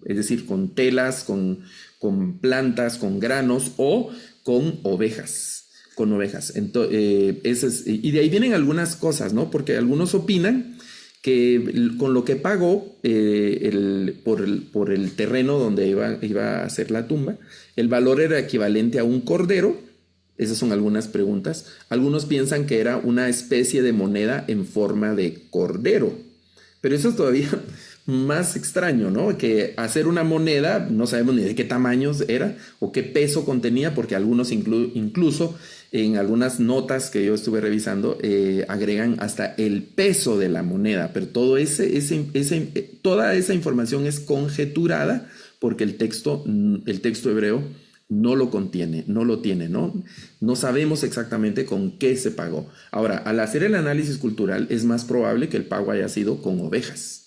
es decir, con telas, con plantas, con granos o con ovejas. con ovejas. Y de ahí vienen algunas cosas, ¿no? Porque algunos opinan que con lo que pagó por el terreno donde iba a hacer la tumba, el valor era equivalente a un cordero. Esas son algunas preguntas. Algunos piensan que era una especie de moneda en forma de cordero. Pero eso es todavía más extraño, ¿no? Que hacer una moneda, no sabemos ni de qué tamaños era o qué peso contenía, porque algunos incluso en algunas notas que yo estuve revisando agregan hasta el peso de la moneda, pero toda esa información es conjeturada porque el texto hebreo no lo contiene, no lo tiene, ¿no? No sabemos exactamente con qué se pagó. Ahora, al hacer el análisis cultural, es más probable que el pago haya sido con ovejas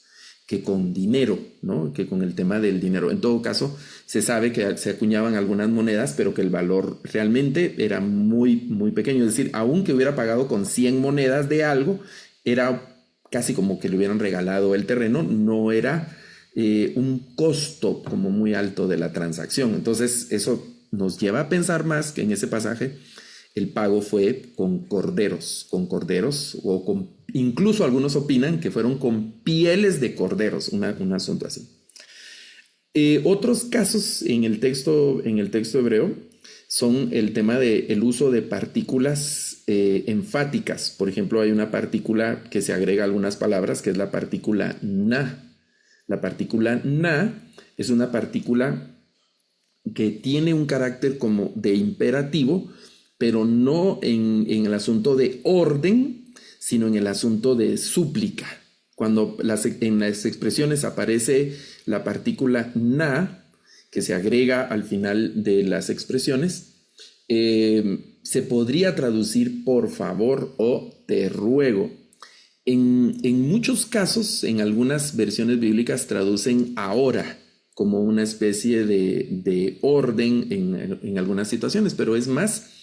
que con dinero, ¿no? Que con el tema del dinero. En todo caso, se sabe que se acuñaban algunas monedas, pero que el valor realmente era muy, muy pequeño. Es decir, aunque hubiera pagado con 100 monedas de algo, era casi como que le hubieran regalado el terreno, no era un costo como muy alto de la transacción. Entonces eso nos lleva a pensar más que en ese pasaje el pago fue con corderos o con, incluso algunos opinan que fueron con pieles de corderos, un asunto así. Otros casos en el texto hebreo son el tema del uso de partículas enfáticas. Por ejemplo, hay una partícula que se agrega a algunas palabras, que es la partícula na. La partícula na es una partícula que tiene un carácter como de imperativo, pero no en el asunto de orden, sino en el asunto de súplica. Cuando en las expresiones aparece la partícula na, que se agrega al final de las expresiones, se podría traducir por favor o te ruego. En muchos casos, en algunas versiones bíblicas traducen ahora como una especie de orden en algunas situaciones, pero es más,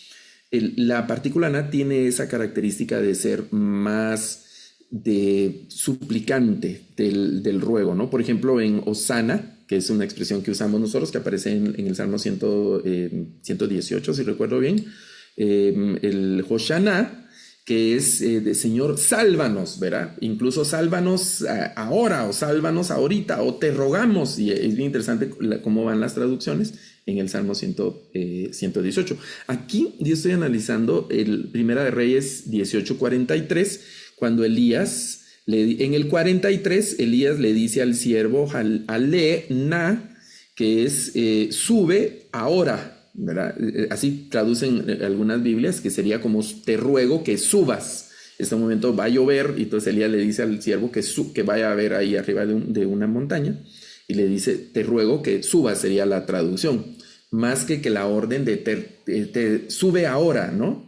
la partícula na tiene esa característica de ser más de suplicante del ruego, ¿no? Por ejemplo, en Osana, que es una expresión que usamos nosotros, que aparece en el Salmo 118, si recuerdo bien, el Hoshana, que es de Señor, sálvanos, ¿verdad? Incluso sálvanos ahora o sálvanos ahorita o te rogamos. Y es bien interesante cómo van las traducciones en el Salmo 118. Aquí yo estoy analizando el Primera de Reyes 18:43, cuando Elías, en el 43, Elías le dice al siervo Ale na, que es sube ahora, ¿verdad? Así traducen algunas Biblias, que sería como te ruego que subas. En este momento va a llover y entonces Elías le dice al siervo que vaya a ver ahí arriba de una montaña y le dice te ruego que subas, sería la traducción, más que la orden de te sube ahora, ¿no?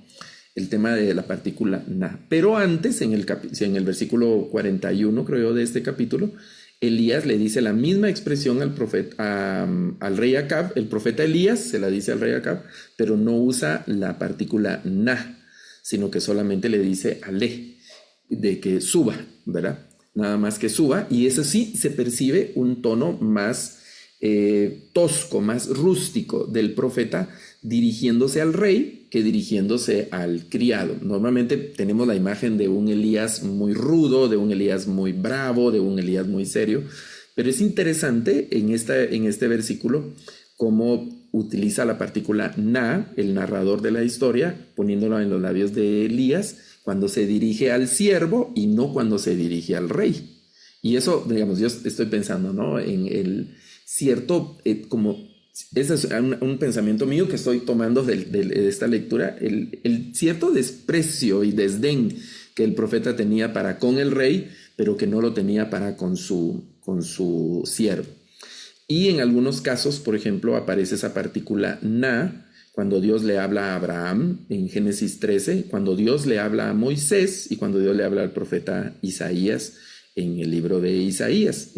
El tema de la partícula na. Pero antes, en el versículo 41, creo yo, de este capítulo, Elías le dice la misma expresión al rey Acab. El profeta Elías se la dice al rey Acab, pero no usa la partícula na, sino que solamente le dice ale, de que suba, ¿verdad? Nada más que suba, y eso sí se percibe un tono más tosco, más rústico del profeta dirigiéndose al rey que dirigiéndose al criado. Normalmente tenemos la imagen de un Elías muy rudo, de un Elías muy bravo, de un Elías muy serio, pero es interesante en este versículo cómo utiliza la partícula na, el narrador de la historia, poniéndolo en los labios de Elías cuando se dirige al siervo y no cuando se dirige al rey. Y eso, digamos, yo estoy pensando, ¿no? En el cierto, ese es un pensamiento mío que estoy tomando de esta lectura, el cierto desprecio y desdén que el profeta tenía para con el rey, pero que no lo tenía para con su siervo. Y en algunos casos, por ejemplo, aparece esa partícula na cuando Dios le habla a Abraham en Génesis 13, cuando Dios le habla a Moisés y cuando Dios le habla al profeta Isaías en el libro de Isaías.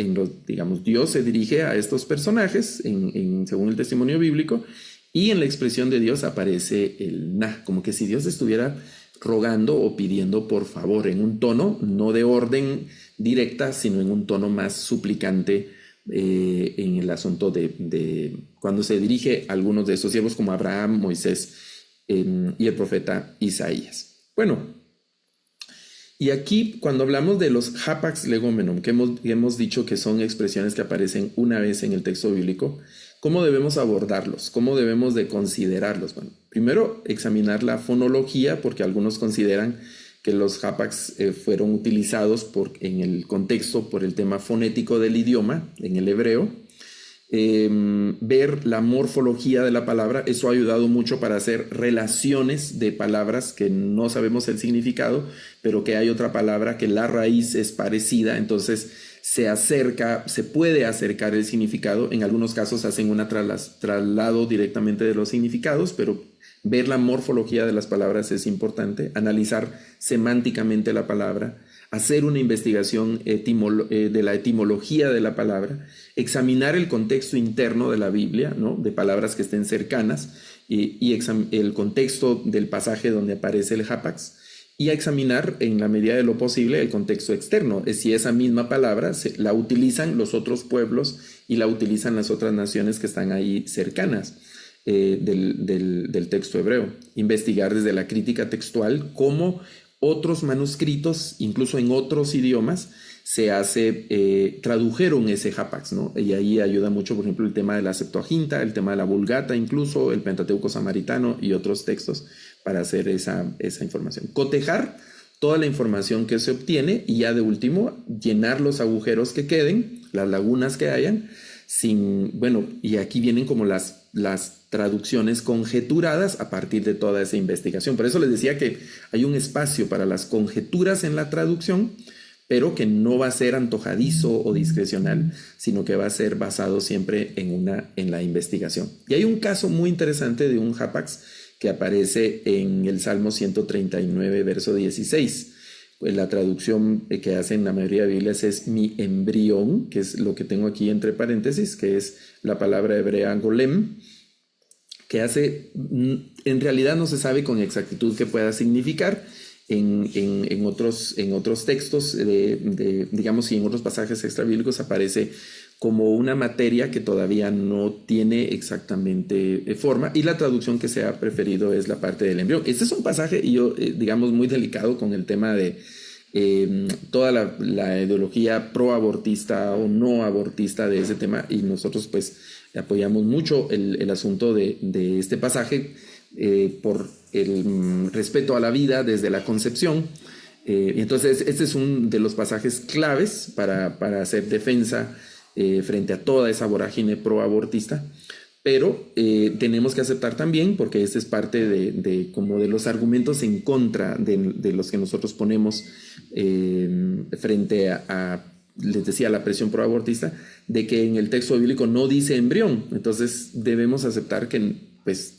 Digamos, Dios se dirige a estos personajes según el testimonio bíblico, y en la expresión de Dios aparece el na, como que si Dios estuviera rogando o pidiendo por favor, en un tono no de orden directa, sino en un tono más suplicante, en el asunto de cuando se dirige a algunos de estos siervos como Abraham, Moisés y el profeta Isaías. Bueno, y aquí cuando hablamos de los hapax legomenon, que hemos dicho que son expresiones que aparecen una vez en el texto bíblico, ¿cómo debemos abordarlos? ¿Cómo debemos de considerarlos? Bueno, primero examinar la fonología, porque algunos consideran que los hapax fueron utilizados en el contexto por el tema fonético del idioma, en el hebreo. Ver la morfología de la palabra, eso ha ayudado mucho para hacer relaciones de palabras que no sabemos el significado, pero que hay otra palabra que la raíz es parecida, entonces se puede acercar el significado. En algunos casos hacen un traslado directamente de los significados, pero ver la morfología de las palabras es importante, analizar semánticamente la palabra, hacer una investigación de la etimología de la palabra, examinar el contexto interno de la Biblia, ¿no? De palabras que estén cercanas, y el contexto del pasaje donde aparece el hapax, y examinar en la medida de lo posible el contexto externo, es si esa misma palabra la utilizan los otros pueblos y la utilizan las otras naciones que están ahí cercanas del texto hebreo. Investigar desde la crítica textual cómo otros manuscritos, incluso en otros idiomas, tradujeron ese hapax, ¿no? Y ahí ayuda mucho, por ejemplo, el tema de la Septuaginta, el tema de la Vulgata, incluso el Pentateuco Samaritano y otros textos para hacer esa información. Cotejar toda la información que se obtiene y ya de último llenar los agujeros que queden, las lagunas que hayan, y aquí vienen como las traducciones conjeturadas a partir de toda esa investigación. Por eso les decía que hay un espacio para las conjeturas en la traducción, pero que no va a ser antojadizo o discrecional, sino que va a ser basado siempre en la investigación. Y hay un caso muy interesante de un hapax que aparece en el Salmo 139, verso 16. Pues la traducción que hacen la mayoría de Biblias es mi embrión, que es lo que tengo aquí entre paréntesis, que es la palabra hebrea golem, que en realidad no se sabe con exactitud qué pueda significar. En otros textos, digamos, y en otros pasajes extrabíblicos aparece como una materia que todavía no tiene exactamente forma, y la traducción que se ha preferido es la parte del embrión. Este es un pasaje, digamos, muy delicado con el tema de toda la ideología pro-abortista o no abortista de ese tema, y nosotros pues apoyamos mucho el asunto de este pasaje por el respeto a la vida desde la concepción. Entonces este es uno de los pasajes claves para hacer defensa frente a toda esa vorágine pro-abortista, pero tenemos que aceptar también, porque este es parte como de los argumentos en contra de los que nosotros ponemos frente les decía, la presión pro-abortista, de que en el texto bíblico no dice embrión. Entonces debemos aceptar que pues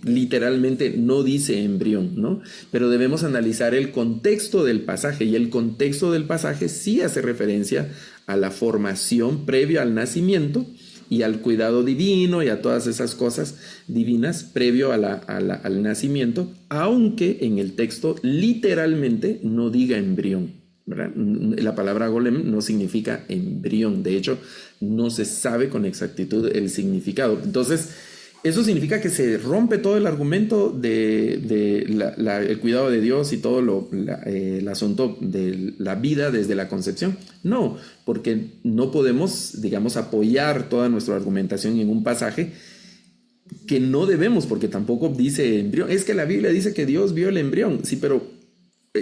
literalmente no dice embrión, ¿no? Pero debemos analizar el contexto del pasaje, y el contexto del pasaje sí hace referencia a la formación previa al nacimiento y al cuidado divino y a todas esas cosas divinas previo al nacimiento, aunque en el texto literalmente no diga embrión, ¿verdad? La palabra golem no significa embrión, de hecho no se sabe con exactitud el significado. Entonces eso significa que se rompe todo el argumento el cuidado de Dios y todo el asunto de la vida desde la concepción. No, porque no podemos, digamos, apoyar toda nuestra argumentación en un pasaje que no debemos, porque tampoco dice embrión. Es que la Biblia dice que Dios vio el embrión. Sí, pero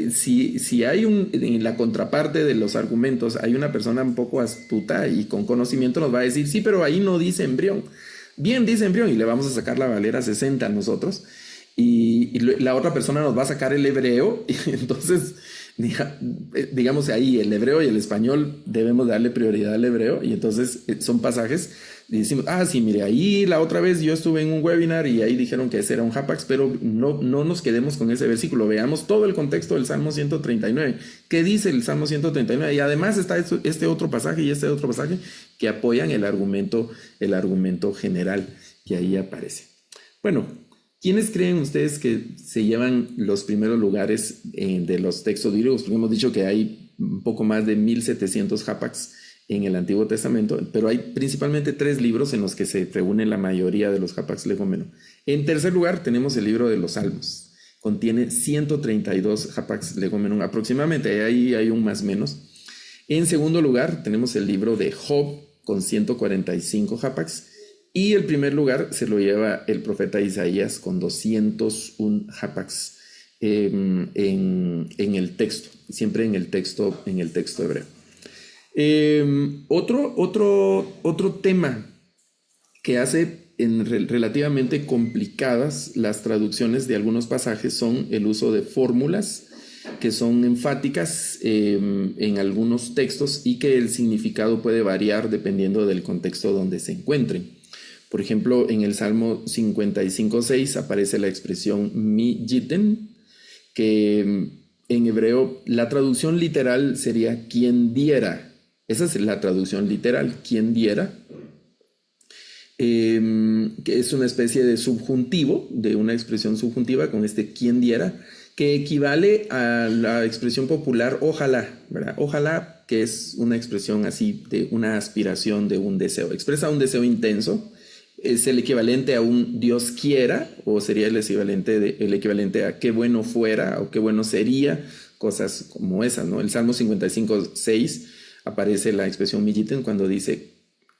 si hay en la contraparte de los argumentos, hay una persona un poco astuta y con conocimiento, nos va a decir, sí, pero ahí no dice embrión. Bien, dice embrión, y le vamos a sacar la Valera 60 a nosotros, y la otra persona nos va a sacar el hebreo, y entonces, digamos ahí, el hebreo y el español debemos darle prioridad al hebreo, y entonces son pasajes, y decimos, sí, mire, ahí la otra vez yo estuve en un webinar y ahí dijeron que ese era un hapax, pero no nos quedemos con ese versículo, veamos todo el contexto del Salmo 139. ¿Qué dice el Salmo 139? Y además está este otro pasaje y este otro pasaje que apoyan el argumento general que ahí aparece. Bueno, ¿quiénes creen ustedes que se llevan los primeros lugares de los textos bíblicos? Porque hemos dicho que hay un poco más de 1700 hapax en el Antiguo Testamento, pero hay principalmente 3 libros en los que se reúne la mayoría de los hapax legomeno. En tercer lugar tenemos el libro de los Salmos. Contiene 132 hapax legomenum aproximadamente, ahí hay un más menos. En segundo lugar tenemos el libro de Job con 145 hapax, y el primer lugar se lo lleva el profeta Isaías con 201 hapax en el texto, siempre en el texto hebreo. Otro tema que hace relativamente complicadas las traducciones de algunos pasajes son el uso de fórmulas que son enfáticas en algunos textos y que el significado puede variar dependiendo del contexto donde se encuentren. Por ejemplo, en el Salmo 55:6 aparece la expresión mi yiten, que en hebreo la traducción literal sería quien diera. Esa es la traducción literal, quien diera, que es una especie de subjuntivo, de una expresión subjuntiva con este quien diera, que equivale a la expresión popular ojalá, ¿verdad? Ojalá, que es una expresión así de una aspiración, de un deseo. Expresa un deseo intenso. Es el equivalente a un Dios quiera, o sería el equivalente a qué bueno fuera o qué bueno sería, cosas como esas, ¿no? El Salmo 55:6 aparece la expresión milliten cuando dice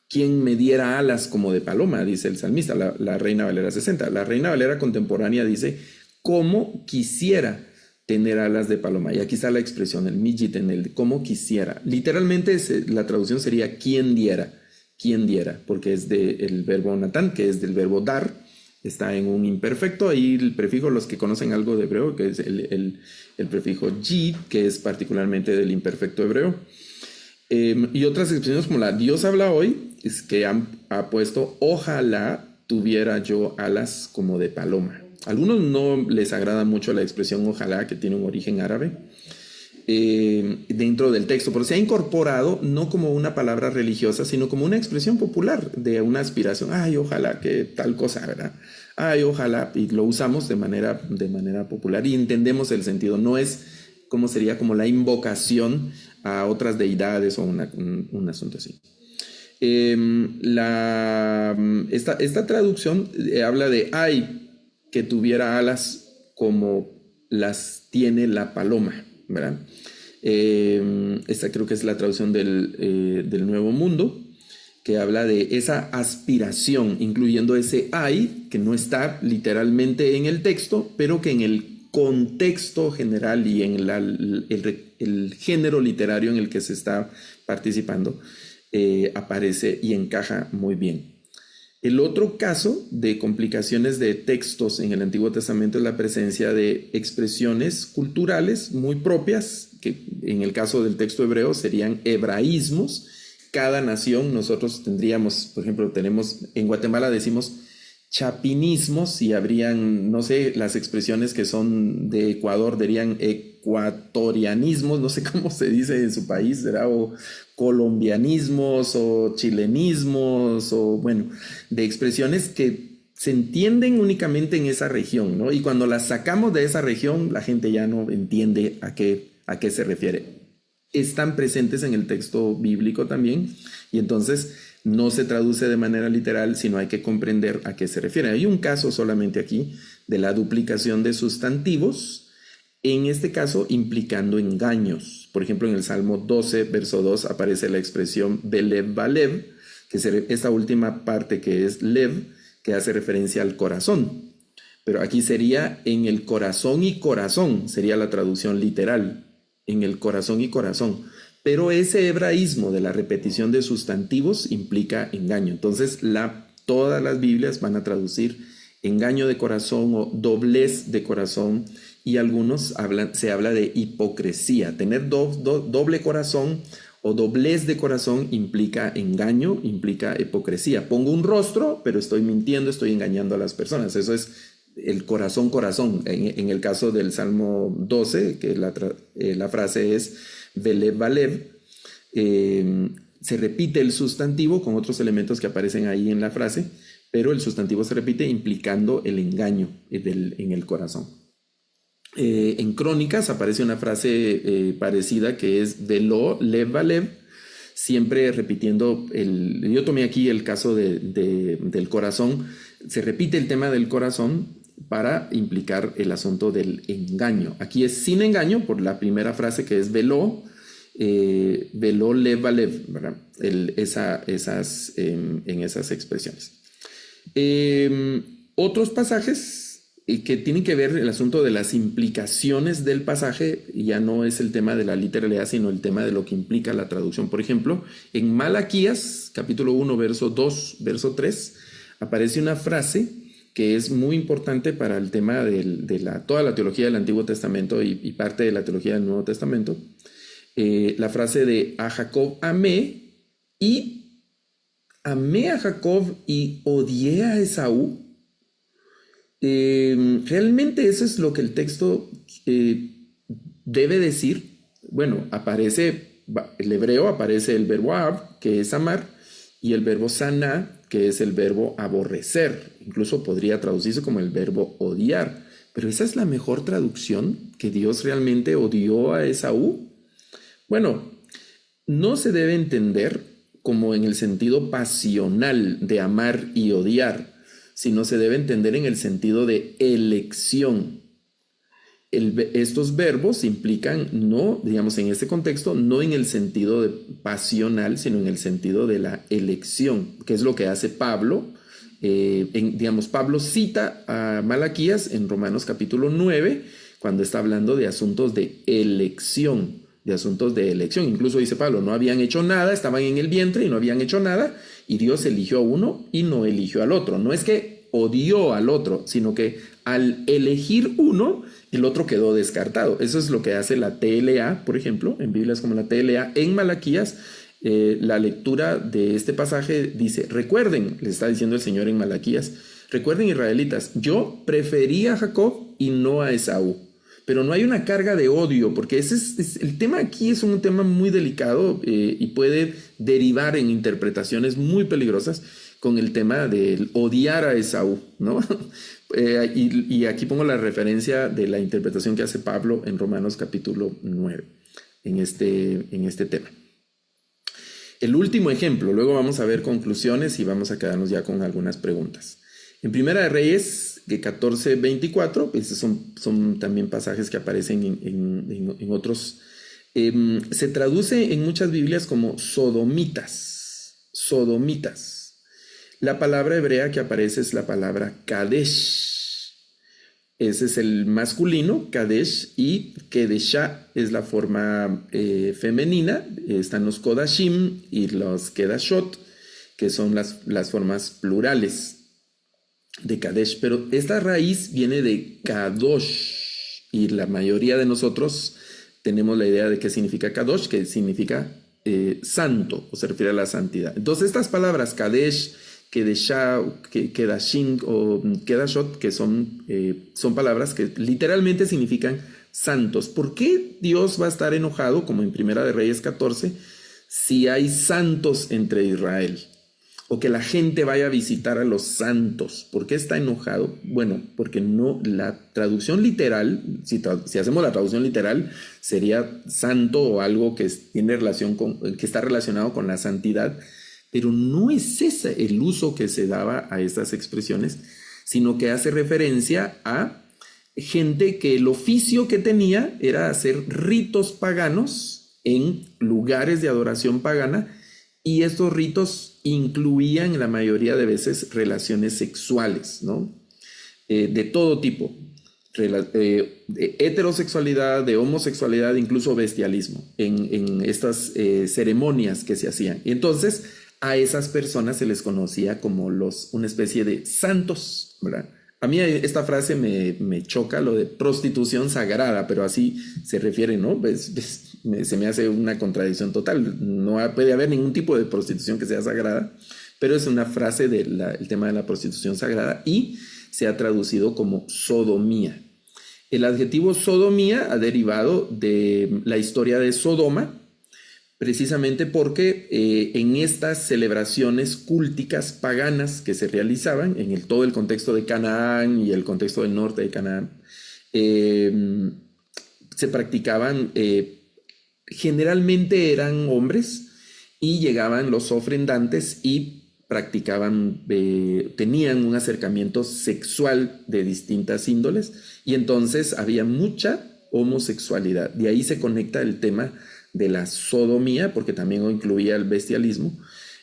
¿quién me diera alas como de paloma? Dice el salmista, la Reina Valera 60. La Reina Valera contemporánea dice cómo quisiera tener alas de paloma. Y aquí está la expresión, el milliten, el cómo quisiera. Literalmente la traducción sería quién diera, porque es del verbo natán, que es del verbo dar, está en un imperfecto. Ahí el prefijo, los que conocen algo de hebreo, que es el prefijo yid, que es particularmente del imperfecto hebreo. Y otras expresiones como la Dios habla hoy, es que ha puesto ojalá tuviera yo alas como de paloma. A algunos no les agrada mucho la expresión ojalá, que tiene un origen árabe, dentro del texto, pero se ha incorporado no como una palabra religiosa, sino como una expresión popular de una aspiración. Ay, ojalá que tal cosa, ¿verdad? Ay, ojalá, y lo usamos de manera popular y entendemos el sentido. No es como sería como la invocación a otras deidades o un asunto así. Esta traducción habla de ay, que tuviera alas como las tiene la paloma, ¿verdad? Esta creo que es la traducción del Nuevo Mundo, que habla de esa aspiración, incluyendo ese ay, que no está literalmente en el texto, pero que en el contexto general y en el género literario en el que se está participando aparece y encaja muy bien. El otro caso de complicaciones de textos en el Antiguo Testamento es la presencia de expresiones culturales muy propias, que en el caso del texto hebreo serían hebraísmos. Cada nación, nosotros tendríamos, por ejemplo, en Guatemala decimos chapinismos y habrían, no sé, las expresiones que son de Ecuador dirían ecuatorianismos, no sé cómo se dice en su país, ¿verdad? O colombianismos o chilenismos, o bueno, de expresiones que se entienden únicamente en esa región, ¿no? Y cuando las sacamos de esa región, la gente ya no entiende a qué se refiere. Están presentes en el texto bíblico también, y entonces no se traduce de manera literal, sino hay que comprender a qué se refiere. Hay un caso solamente aquí de la duplicación de sustantivos, en este caso implicando engaños. Por ejemplo, en el Salmo 12, verso 2, aparece la expresión Belev Balev, que es esta última parte que es Lev, que hace referencia al corazón. Pero aquí sería en el corazón y corazón, sería la traducción literal, en el corazón y corazón. Pero ese hebraísmo de la repetición de sustantivos implica engaño. Entonces, todas las Biblias van a traducir engaño de corazón o doblez de corazón, y algunos se habla de hipocresía. Tener doble corazón o doblez de corazón implica engaño, implica hipocresía. Pongo un rostro, pero estoy mintiendo, estoy engañando a las personas. Eso es el corazón. En el caso del Salmo 12, que la frase es Belev Balev, se repite el sustantivo con otros elementos que aparecen ahí en la frase, pero el sustantivo se repite implicando el engaño en el corazón. En Crónicas aparece una frase parecida que es Velo Lev Balev, siempre repitiendo, yo tomé aquí el caso del corazón, se repite el tema del corazón para implicar el asunto del engaño. Aquí es sin engaño por la primera frase que es veló, veló lev alev, ¿verdad? En esas expresiones. Otros pasajes que tienen que ver el asunto de las implicaciones del pasaje, ya no es el tema de la literalidad, sino el tema de lo que implica la traducción. Por ejemplo, en Malaquías, capítulo 1, verso 2, verso 3, aparece una frase que es muy importante para el tema de toda la teología del Antiguo Testamento y parte de la teología del Nuevo Testamento. La frase de a Jacob amé a Jacob y odié a Esaú. Realmente eso es lo que el texto debe decir. Bueno, el hebreo aparece el verbo ab, que es amar, y el verbo saná, que es el verbo aborrecer. Incluso podría traducirse como el verbo odiar. Pero esa es la mejor traducción, que Dios realmente odió a Esaú. Bueno, no se debe entender como en el sentido pasional de amar y odiar, sino se debe entender en el sentido de elección. Estos verbos implican, no, digamos, en este contexto, no en el sentido de pasional, sino en el sentido de la elección, que es lo que hace Pablo. Pablo cita a Malaquías en Romanos capítulo 9, cuando está hablando de asuntos de elección. Incluso dice Pablo, no habían hecho nada, estaban en el vientre y no habían hecho nada, y Dios eligió a uno y no eligió al otro. No es que odió al otro, sino que al elegir uno, el otro quedó descartado. Eso es lo que hace la TLA, por ejemplo, en Biblias como la TLA. En Malaquías, la lectura de este pasaje dice, recuerden, le está diciendo el Señor en Malaquías, recuerden, israelitas, yo preferí a Jacob y no a Esaú. Pero no hay una carga de odio, porque el tema aquí es un tema muy delicado y puede derivar en interpretaciones muy peligrosas con el tema del odiar a Esaú, ¿no? Y aquí pongo la referencia de la interpretación que hace Pablo en Romanos capítulo 9 en este tema. El último ejemplo, luego vamos a ver conclusiones y vamos a quedarnos ya con algunas preguntas. En Primera de Reyes, de 14:24, estos son también pasajes que aparecen en otros, se traduce en muchas Biblias como sodomitas. La palabra hebrea que aparece es la palabra kadesh. Ese es el masculino, kadesh, y kedeshá es la forma femenina. Están los kodashim y los kedashot, que son las formas plurales de Kadesh, pero esta raíz viene de Kadosh y la mayoría de nosotros tenemos la idea de qué significa Kadosh, que significa santo, o se refiere a la santidad. Entonces estas palabras Kadesh, Kedeshá, Kedashim o Kedashot, que son palabras que literalmente significan santos. ¿Por qué Dios va a estar enojado, como en Primera de Reyes 14, si hay santos entre Israel? O que la gente vaya a visitar a los santos. ¿Por qué está enojado? Bueno, porque no, la traducción literal, si hacemos la traducción literal, sería santo o algo que tiene relación que está relacionado con la santidad, pero no es ese el uso que se daba a estas expresiones, sino que hace referencia a gente que el oficio que tenía era hacer ritos paganos en lugares de adoración pagana, y estos ritos incluían la mayoría de veces relaciones sexuales, ¿no? De todo tipo, de heterosexualidad, de homosexualidad, incluso bestialismo, en estas ceremonias que se hacían. Y entonces a esas personas se les conocía como una especie de santos, ¿verdad? A mí esta frase me choca, lo de prostitución sagrada, pero así se refiere, ¿no? Se me hace una contradicción total. No puede haber ningún tipo de prostitución que sea sagrada, pero es una frase del tema de la prostitución sagrada y se ha traducido como sodomía. El adjetivo sodomía ha derivado de la historia de Sodoma, precisamente porque en estas celebraciones cúlticas paganas que se realizaban en todo el contexto de Canaán y el contexto del norte de Canaán, se practicaban, generalmente eran hombres y llegaban los ofrendantes y practicaban, tenían un acercamiento sexual de distintas índoles y entonces había mucha homosexualidad. De ahí se conecta el tema de la sodomía, porque también incluía el bestialismo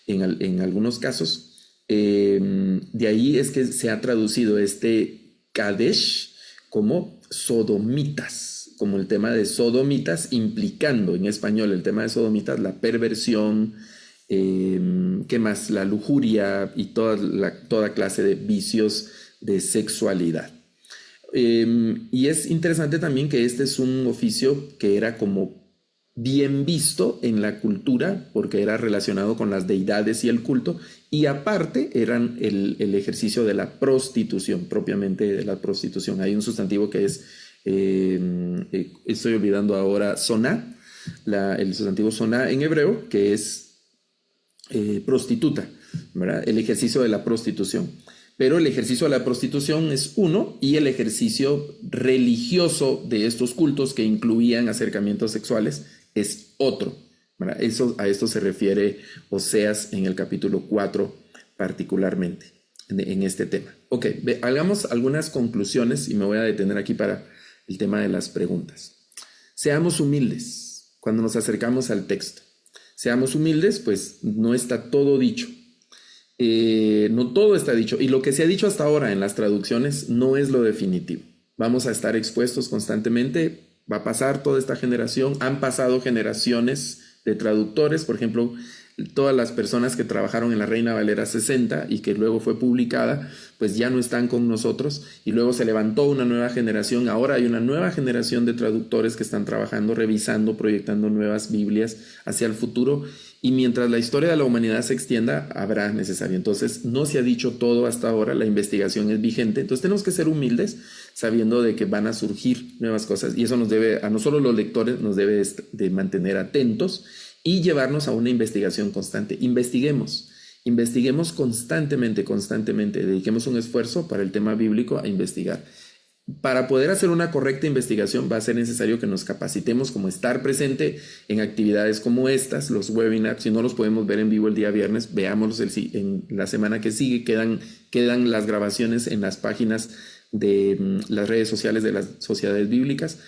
en algunos casos. De ahí es que se ha traducido este Kadesh como sodomitas, como el tema de sodomitas, implicando en español el tema de sodomitas, la perversión, ¿qué más? La lujuria y toda clase de vicios de sexualidad. Y es interesante también que este es un oficio que era como bien visto en la cultura porque era relacionado con las deidades y el culto, y aparte eran el ejercicio de la prostitución, propiamente de la prostitución. Hay un sustantivo que es, estoy olvidando ahora, soná, el sustantivo soná en hebreo, que es prostituta, ¿verdad? El ejercicio de la prostitución. Pero el ejercicio de la prostitución es uno, y el ejercicio religioso de estos cultos que incluían acercamientos sexuales es otro, ¿verdad? A esto se refiere Oseas en el capítulo 4 particularmente, en este tema. Ok, hagamos algunas conclusiones y me voy a detener aquí para el tema de las preguntas. Seamos humildes cuando nos acercamos al texto. Seamos humildes, pues no está todo dicho. No todo está dicho, y lo que se ha dicho hasta ahora en las traducciones no es lo definitivo. Vamos a estar expuestos constantemente, va a pasar toda esta generación, han pasado generaciones de traductores, por ejemplo, todas las personas que trabajaron en la Reina Valera 60 y que luego fue publicada, pues ya no están con nosotros, y luego se levantó una nueva generación. Ahora hay una nueva generación de traductores que están trabajando, revisando, proyectando nuevas Biblias hacia el futuro, y mientras la historia de la humanidad se extienda, habrá necesario. Entonces, no se ha dicho todo hasta ahora, la investigación es vigente, entonces tenemos que ser humildes, sabiendo de que van a surgir nuevas cosas, y eso nos debe, a nosotros los lectores, nos debe de mantener atentos y llevarnos a una investigación constante. Investiguemos constantemente, dediquemos un esfuerzo para el tema bíblico a investigar. Para poder hacer una correcta investigación va a ser necesario que nos capacitemos, como estar presente en actividades como estas, los webinars. Si no los podemos ver en vivo el día viernes, veámoslos en la semana que sigue. Quedan las grabaciones en las páginas de las redes sociales de las sociedades bíblicas.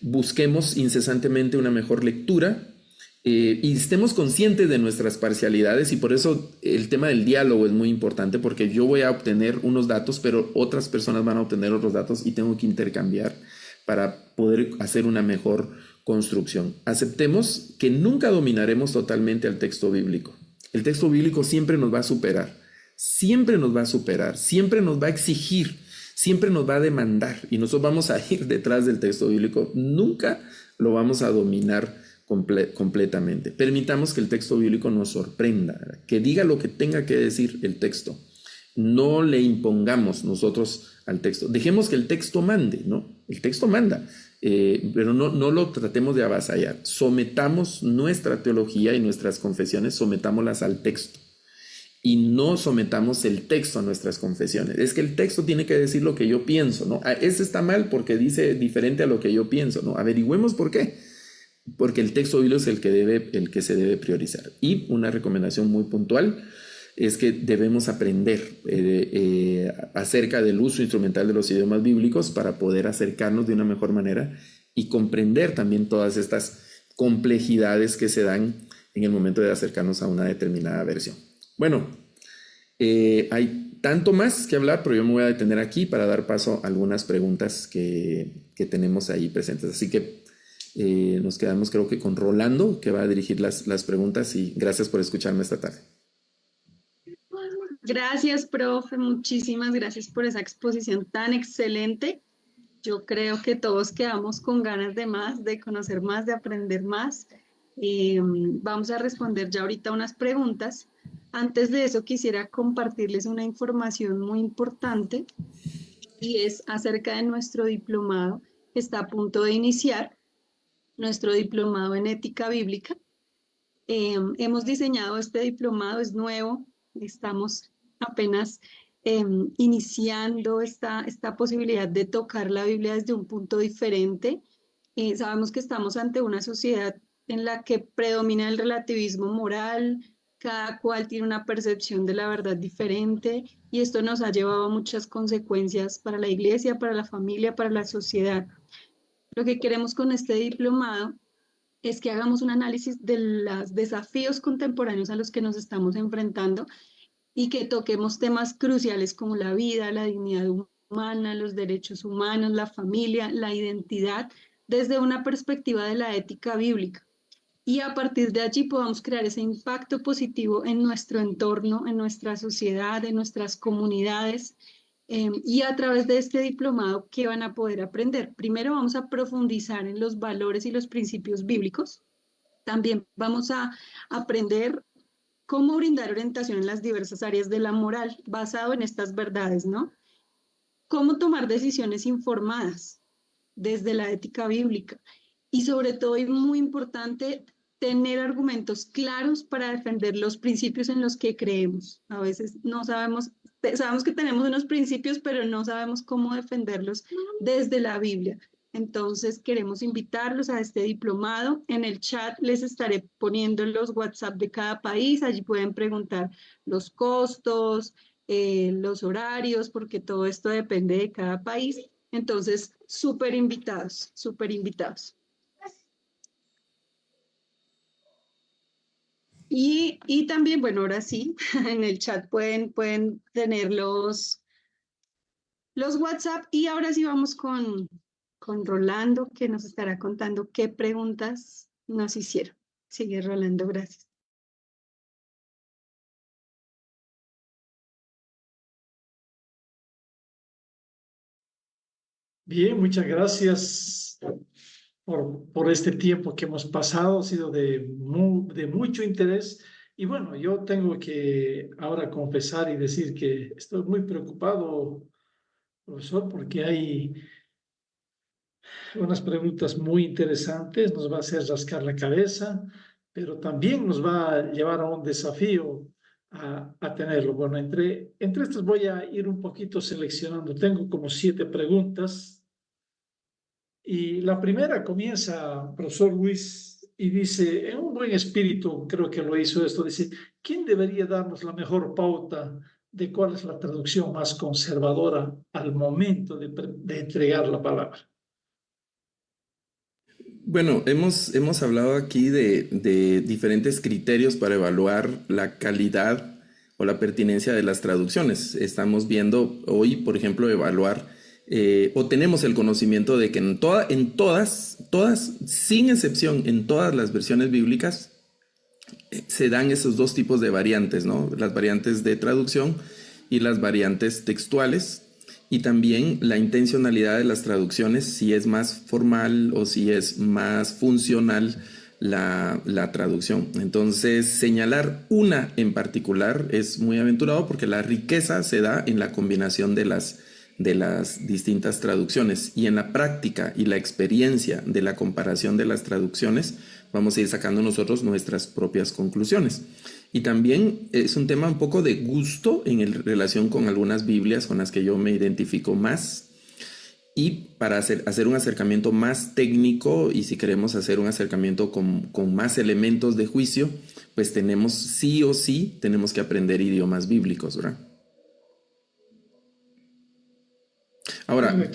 Busquemos incesantemente una mejor lectura, y estemos conscientes de nuestras parcialidades, y por eso el tema del diálogo es muy importante, porque yo voy a obtener unos datos, pero otras personas van a obtener otros datos y tengo que intercambiar para poder hacer una mejor construcción. Aceptemos que nunca dominaremos totalmente al texto bíblico. El texto bíblico siempre nos va a superar, siempre nos va a superar, siempre nos va a exigir, siempre nos va a demandar, y nosotros vamos a ir detrás del texto bíblico. Nunca lo vamos a dominar completamente. Permitamos que el texto bíblico nos sorprenda, que diga lo que tenga que decir el texto. No le impongamos nosotros al texto. Dejemos que el texto mande, ¿no? El texto manda, pero no lo tratemos de avasallar. Sometamos nuestra teología y nuestras confesiones, sometámoslas al texto. Y no sometamos el texto a nuestras confesiones. Es que el texto tiene que decir lo que yo pienso, ¿no? Este está mal porque dice diferente a lo que yo pienso, ¿no? Averigüemos por qué. Porque el texto bíblico es el que se debe priorizar. Y una recomendación muy puntual es que debemos aprender acerca del uso instrumental de los idiomas bíblicos para poder acercarnos de una mejor manera y comprender también todas estas complejidades que se dan en el momento de acercarnos a una determinada versión. Bueno, hay tanto más que hablar, pero yo me voy a detener aquí para dar paso a algunas preguntas que tenemos ahí presentes. Así que nos quedamos, creo que, con Rolando, que va a dirigir las preguntas, y gracias por escucharme esta tarde. Gracias, profe. Muchísimas gracias por esa exposición tan excelente. Yo creo que todos quedamos con ganas de más, de conocer más, de aprender más. Vamos a responder ya ahorita unas preguntas. Antes de eso, quisiera compartirles una información muy importante, y es acerca de nuestro diplomado que está a punto de iniciar, nuestro diplomado en ética bíblica. Hemos diseñado este diplomado, es nuevo, estamos apenas iniciando esta posibilidad de tocar la Biblia desde un punto diferente. Sabemos que estamos ante una sociedad en la que predomina el relativismo moral, cada cual tiene una percepción de la verdad diferente y esto nos ha llevado a muchas consecuencias para la iglesia, para la familia, para la sociedad. Lo que queremos con este diplomado es que hagamos un análisis de los desafíos contemporáneos a los que nos estamos enfrentando y que toquemos temas cruciales como la vida, la dignidad humana, los derechos humanos, la familia, la identidad, desde una perspectiva de la ética bíblica. Y a partir de allí podamos crear ese impacto positivo en nuestro entorno, en nuestra sociedad, en nuestras comunidades. Y a través de este diplomado, ¿qué van a poder aprender? Primero vamos a profundizar en los valores y los principios bíblicos. También vamos a aprender cómo brindar orientación en las diversas áreas de la moral basado en estas verdades, ¿no? Cómo tomar decisiones informadas desde la ética bíblica y sobre todo, y muy importante, tener argumentos claros para defender los principios en los que creemos. A veces no sabemos que tenemos unos principios, pero no sabemos cómo defenderlos desde la Biblia. Entonces, queremos invitarlos a este diplomado. En el chat les estaré poniendo los WhatsApp de cada país. Allí pueden preguntar los costos, los horarios, porque todo esto depende de cada país. Entonces, súper invitados, súper invitados. Y también, bueno, ahora sí, en el chat pueden tener los WhatsApp y ahora sí vamos con Rolando, que nos estará contando qué preguntas nos hicieron. Sigue, Rolando, gracias. Bien, muchas gracias por este tiempo que hemos pasado. Ha sido de mucho interés. Y bueno, yo tengo que ahora confesar y decir que estoy muy preocupado, profesor, porque hay unas preguntas muy interesantes, nos va a hacer rascar la cabeza, pero también nos va a llevar a un desafío a tenerlo. Bueno, entre estas voy a ir un poquito seleccionando. Tengo como 7 preguntas. Y la primera comienza, profesor Luis, y dice, en un buen espíritu, creo que lo hizo esto, dice, ¿quién debería darnos la mejor pauta de cuál es la traducción más conservadora al momento de entregar la palabra? Bueno, hemos hablado aquí de diferentes criterios para evaluar la calidad o la pertinencia de las traducciones. Estamos viendo hoy, por ejemplo, evaluar o tenemos el conocimiento de que en todas, sin excepción, en todas las versiones bíblicas se dan esos dos tipos de variantes, ¿no? Las variantes de traducción y las variantes textuales. Y también la intencionalidad de las traducciones, si es más formal o si es más funcional la traducción. Entonces, señalar una en particular es muy aventurado porque la riqueza se da en la combinación de las distintas traducciones. Y en la práctica y la experiencia de la comparación de las traducciones, vamos a ir sacando nosotros nuestras propias conclusiones. Y también es un tema un poco de gusto en relación con algunas Biblias con las que yo me identifico más. Y para hacer un acercamiento más técnico y si queremos hacer un acercamiento con más elementos de juicio, pues tenemos sí o sí, tenemos que aprender idiomas bíblicos, ¿verdad? Ahora,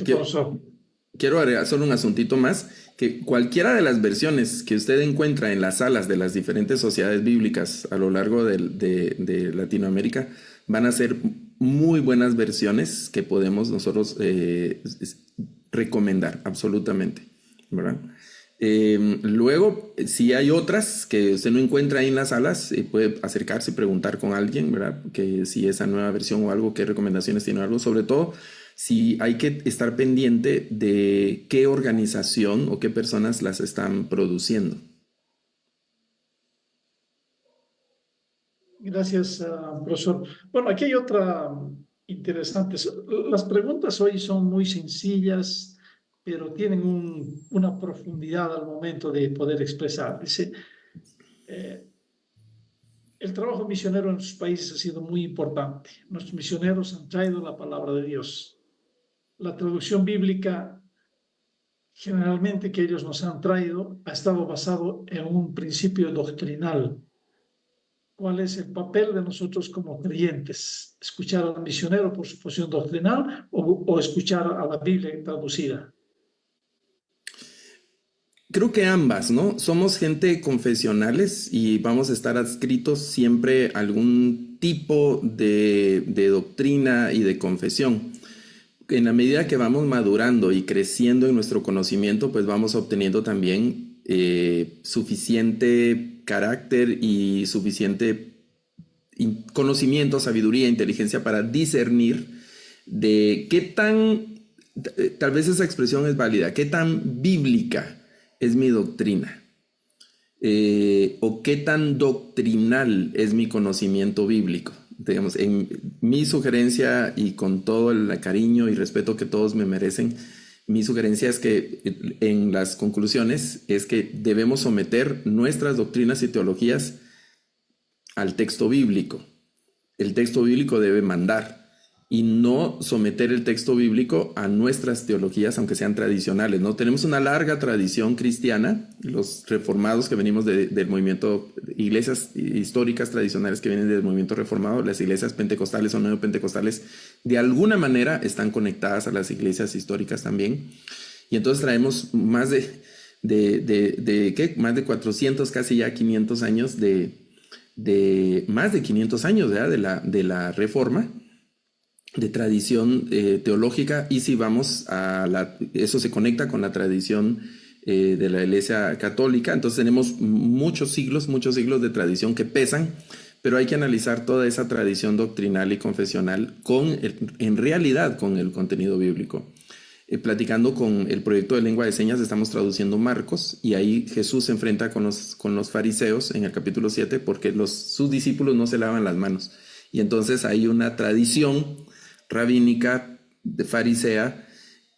quiero agregar solo un asuntito más, que cualquiera de las versiones que usted encuentra en las salas de las diferentes sociedades bíblicas a lo largo de Latinoamérica van a ser muy buenas versiones que podemos nosotros recomendar absolutamente, ¿verdad? Luego, si hay otras que usted no encuentra ahí en las salas, puede acercarse y preguntar con alguien, ¿verdad? Que si esa nueva versión o algo, qué recomendaciones tiene algo, sobre todo si hay que estar pendiente de qué organización o qué personas las están produciendo. Gracias, profesor. Bueno, aquí hay otra interesante. Las preguntas hoy son muy sencillas, pero tienen una profundidad al momento de poder expresar. Dice, el trabajo misionero en sus países ha sido muy importante. Nuestros misioneros han traído la palabra de Dios. La traducción bíblica generalmente que ellos nos han traído ha estado basado en un principio doctrinal. ¿Cuál es el papel de nosotros como creyentes? ¿Escuchar al misionero por su posición doctrinal o escuchar a la Biblia traducida? Creo que ambas, ¿no? Somos gente confesionales y vamos a estar adscritos siempre a algún tipo de doctrina y de confesión. En la medida que vamos madurando y creciendo en nuestro conocimiento, pues vamos obteniendo también suficiente carácter y suficiente conocimiento, sabiduría, inteligencia para discernir de qué tan, tal vez esa expresión es válida, qué tan bíblica es mi doctrina, o qué tan doctrinal es mi conocimiento bíblico. Digamos, en mi sugerencia y con todo el cariño y respeto que todos me merecen, mi sugerencia es que en las conclusiones es que debemos someter nuestras doctrinas y teologías al texto bíblico. El texto bíblico debe mandar y no someter el texto bíblico a nuestras teologías, aunque sean tradicionales, ¿no? Tenemos una larga tradición cristiana, los reformados que venimos del movimiento, iglesias históricas tradicionales que vienen del movimiento reformado, las iglesias pentecostales o neopentecostales, de alguna manera están conectadas a las iglesias históricas también. Y entonces traemos más ¿qué? Más de 400, casi ya 500 años más de 500 años, ¿verdad? de la Reforma, de tradición teológica, y si vamos eso se conecta con la tradición de la Iglesia Católica. Entonces tenemos muchos siglos de tradición que pesan, pero hay que analizar toda esa tradición doctrinal y confesional en realidad con el contenido bíblico. Platicando con el proyecto de lengua de señas, estamos traduciendo Marcos, y ahí Jesús se enfrenta con los fariseos en el capítulo 7 porque sus discípulos no se lavan las manos. Y entonces hay una tradición rabínica, de farisea,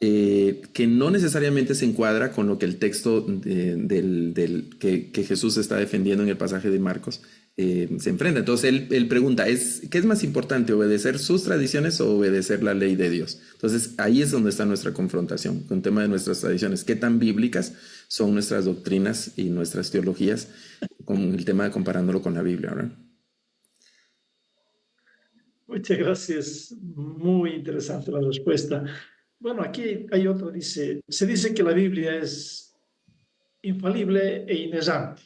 que no necesariamente se encuadra con lo que el texto que Jesús está defendiendo en el pasaje de Marcos se enfrenta. Entonces él pregunta, ¿qué es más importante, obedecer sus tradiciones o obedecer la ley de Dios? Entonces ahí es donde está nuestra confrontación con el tema de nuestras tradiciones. ¿Qué tan bíblicas son nuestras doctrinas y nuestras teologías con el tema de comparándolo con la Biblia, ¿verdad? Muchas gracias. Muy interesante la respuesta. Bueno, aquí hay otro, se dice que la Biblia es infalible e inerrante.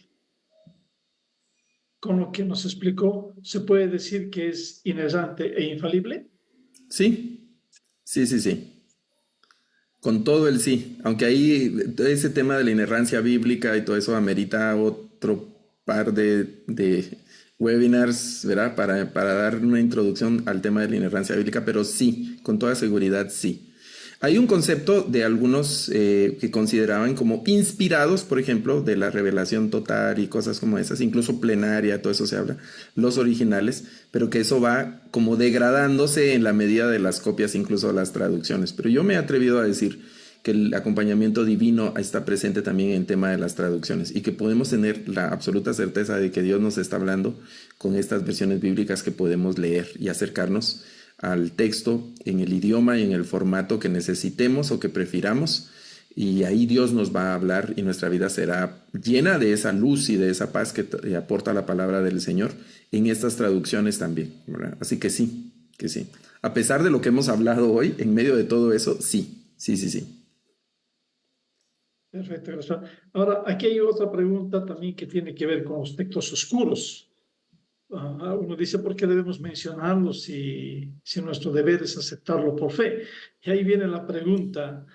Con lo que nos explicó, ¿se puede decir que es inerrante e infalible? Sí. Con todo el sí. Aunque ahí ese tema de la inerrancia bíblica y todo eso amerita otro par de webinars, ¿verdad? Para dar una introducción al tema de la inerrancia bíblica, pero sí, con toda seguridad sí. Hay un concepto de algunos que consideraban como inspirados, por ejemplo, de la revelación total y cosas como esas, incluso plenaria, todo eso se habla, los originales, pero que eso va como degradándose en la medida de las copias, incluso las traducciones. Pero yo me he atrevido a decir que el acompañamiento divino está presente también en el tema de las traducciones y que podemos tener la absoluta certeza de que Dios nos está hablando con estas versiones bíblicas que podemos leer y acercarnos al texto en el idioma y en el formato que necesitemos o que prefiramos, y ahí Dios nos va a hablar y nuestra vida será llena de esa luz y de esa paz que aporta la palabra del Señor en estas traducciones también, ¿verdad? Así que sí. A pesar de lo que hemos hablado hoy, en medio de todo eso, sí. Perfecto, gracias. Ahora, aquí hay otra pregunta también que tiene que ver con los textos oscuros. Uno dice, ¿por qué debemos mencionarlo si nuestro deber es aceptarlo por fe? Y ahí viene la pregunta,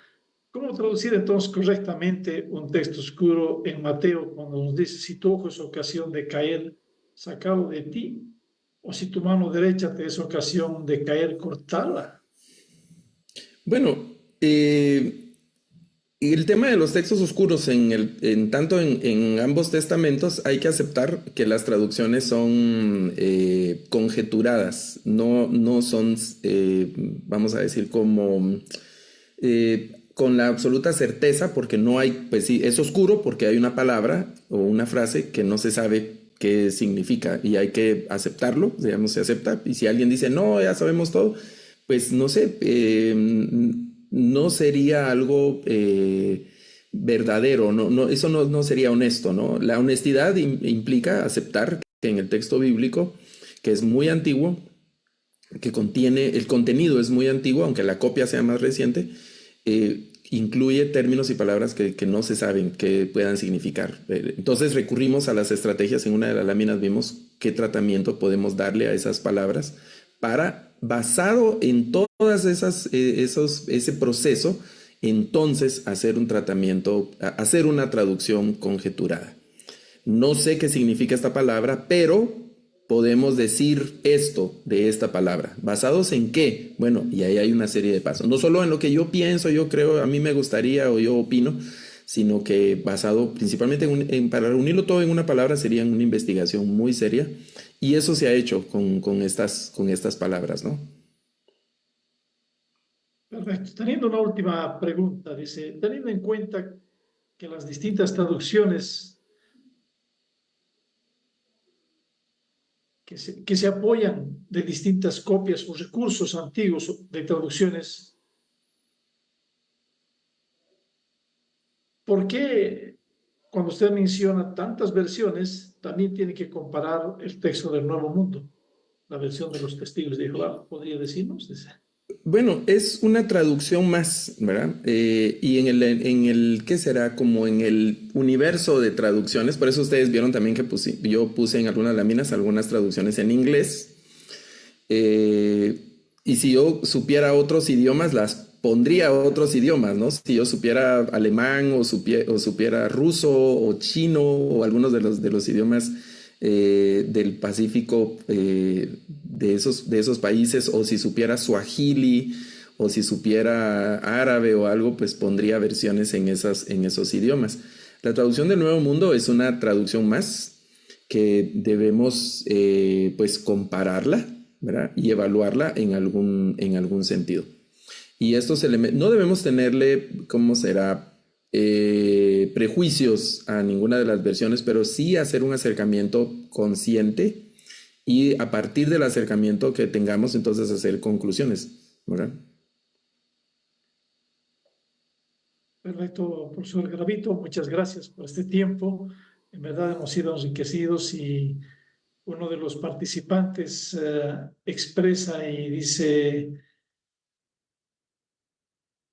¿cómo traducir entonces correctamente un texto oscuro en Mateo cuando nos dice, si tu ojo es ocasión de caer, sácalo de ti, o si tu mano derecha te es ocasión de caer, cortala? Bueno, el tema de los textos oscuros tanto en ambos testamentos hay que aceptar que las traducciones son conjeturadas, no son, vamos a decir, como con la absoluta certeza, porque no hay, pues sí, es oscuro porque hay una palabra o una frase que no se sabe qué significa y hay que aceptarlo, digamos, se acepta, y si alguien dice, no, ya sabemos todo, pues no sé, no sería algo verdadero, eso no sería honesto, ¿no? La honestidad implica aceptar que en el texto bíblico, que es muy antiguo, que contiene, el contenido es muy antiguo, aunque la copia sea más reciente, incluye términos y palabras que no se saben que puedan significar. Entonces recurrimos a las estrategias. En una de las láminas vimos qué tratamiento podemos darle a esas palabras para, basado en todas ese proceso, entonces hacer un tratamiento, hacer una traducción conjeturada. No sé qué significa esta palabra, pero podemos decir esto de esta palabra. ¿Basados en qué? Bueno, y ahí hay una serie de pasos. No solo en lo que yo pienso, yo creo, a mí me gustaría o yo opino, sino que basado principalmente para unirlo todo en una palabra sería una investigación muy seria. Y eso se ha hecho con estas palabras, ¿no? Perfecto. Teniendo una última pregunta, dice, teniendo en cuenta que las distintas traducciones que se apoyan de distintas copias o recursos antiguos de traducciones, ¿por qué cuando usted menciona tantas versiones, también tiene que comparar el texto del Nuevo Mundo, la versión de los Testigos de Jehová? ¿Podría decirnos? Dice. Bueno, es una traducción más, ¿verdad? Y ¿qué será? Como en el universo de traducciones, por eso ustedes vieron también que yo puse en algunas láminas algunas traducciones en inglés. Y si yo supiera otros idiomas, las pondría a otros idiomas, ¿no? Si yo supiera alemán o supiera ruso o chino o algunos de los idiomas del Pacífico, de esos países, o si supiera suajili o si supiera árabe o algo, pues pondría versiones en esos idiomas. La traducción del Nuevo Mundo es una traducción más que debemos pues compararla, ¿verdad? Y evaluarla en algún sentido. Y estos elementos, no debemos tenerle, ¿cómo será? Prejuicios a ninguna de las versiones, pero sí hacer un acercamiento consciente y a partir del acercamiento que tengamos, entonces hacer conclusiones, ¿verdad? Perfecto, profesor Gravito, muchas gracias por este tiempo. En verdad hemos sido enriquecidos y uno de los participantes expresa y dice,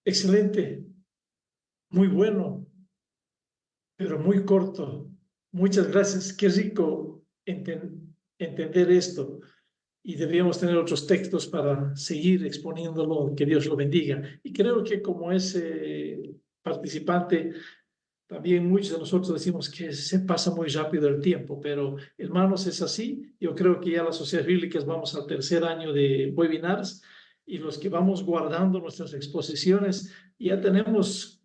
excelente, muy bueno, pero muy corto. Muchas gracias, qué rico entender esto. Y deberíamos tener otros textos para seguir exponiéndolo, que Dios lo bendiga. Y creo que como ese participante, también muchos de nosotros decimos que se pasa muy rápido el tiempo, pero hermanos, es así. Yo creo que ya las sociedades bíblicas vamos al tercer año de webinars y los que vamos guardando nuestras exposiciones, ya tenemos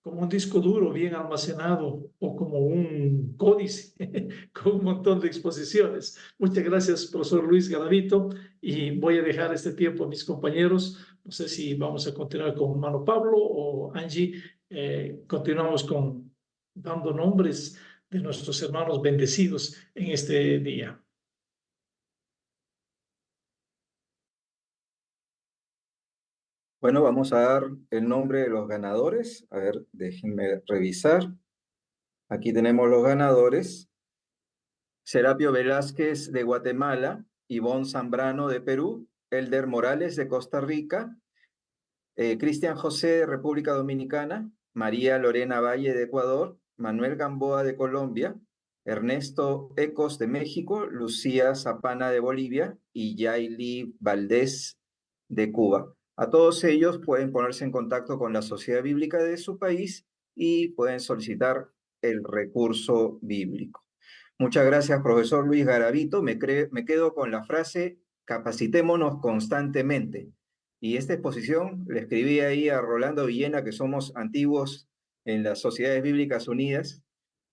como un disco duro bien almacenado o como un códice con un montón de exposiciones. Muchas gracias, profesor Luis Garavito, y voy a dejar este tiempo a mis compañeros. No sé si vamos a continuar con hermano Pablo o Angie. Continuamos dando nombres de nuestros hermanos bendecidos en este día. Bueno, vamos a dar el nombre de los ganadores. A ver, déjenme revisar. Aquí tenemos los ganadores. Serapio Velázquez de Guatemala, Ivonne Zambrano de Perú, Elder Morales de Costa Rica, Cristian José de República Dominicana, María Lorena Valle de Ecuador, Manuel Gamboa de Colombia, Ernesto Ecos de México, Lucía Zapana de Bolivia y Yaili Valdés de Cuba. A todos ellos pueden ponerse en contacto con la Sociedad Bíblica de su país y pueden solicitar el recurso bíblico. Muchas gracias, profesor Luis Garavito. Me quedo con la frase, capacitémonos constantemente. Y esta exposición le escribí ahí a Rolando Villena, que somos antiguos en las Sociedades Bíblicas Unidas,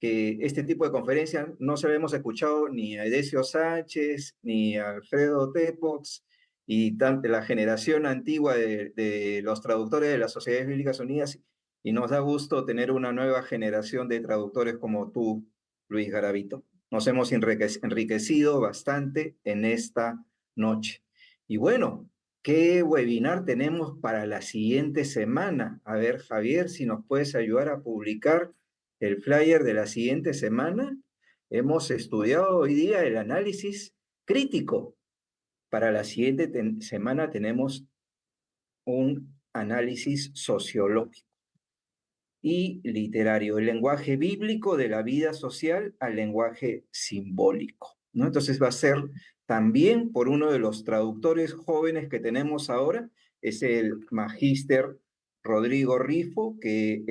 que este tipo de conferencias no se lo hemos escuchado ni a Edesio Sánchez, ni a Alfredo Tepox, y la generación antigua de los traductores de las Sociedades Bíblicas Unidas, y nos da gusto tener una nueva generación de traductores como tú, Luis Garavito. Nos hemos enriquecido bastante en esta noche. Y bueno, ¿qué webinar tenemos para la siguiente semana? A ver, Javier, si nos puedes ayudar a publicar el flyer de la siguiente semana. Hemos estudiado hoy día el análisis crítico. Para la siguiente semana tenemos un análisis sociológico y literario, el lenguaje bíblico de la vida social al lenguaje simbólico, ¿no? Entonces va a ser también por uno de los traductores jóvenes que tenemos ahora, es el magíster Rodrigo Rifo, que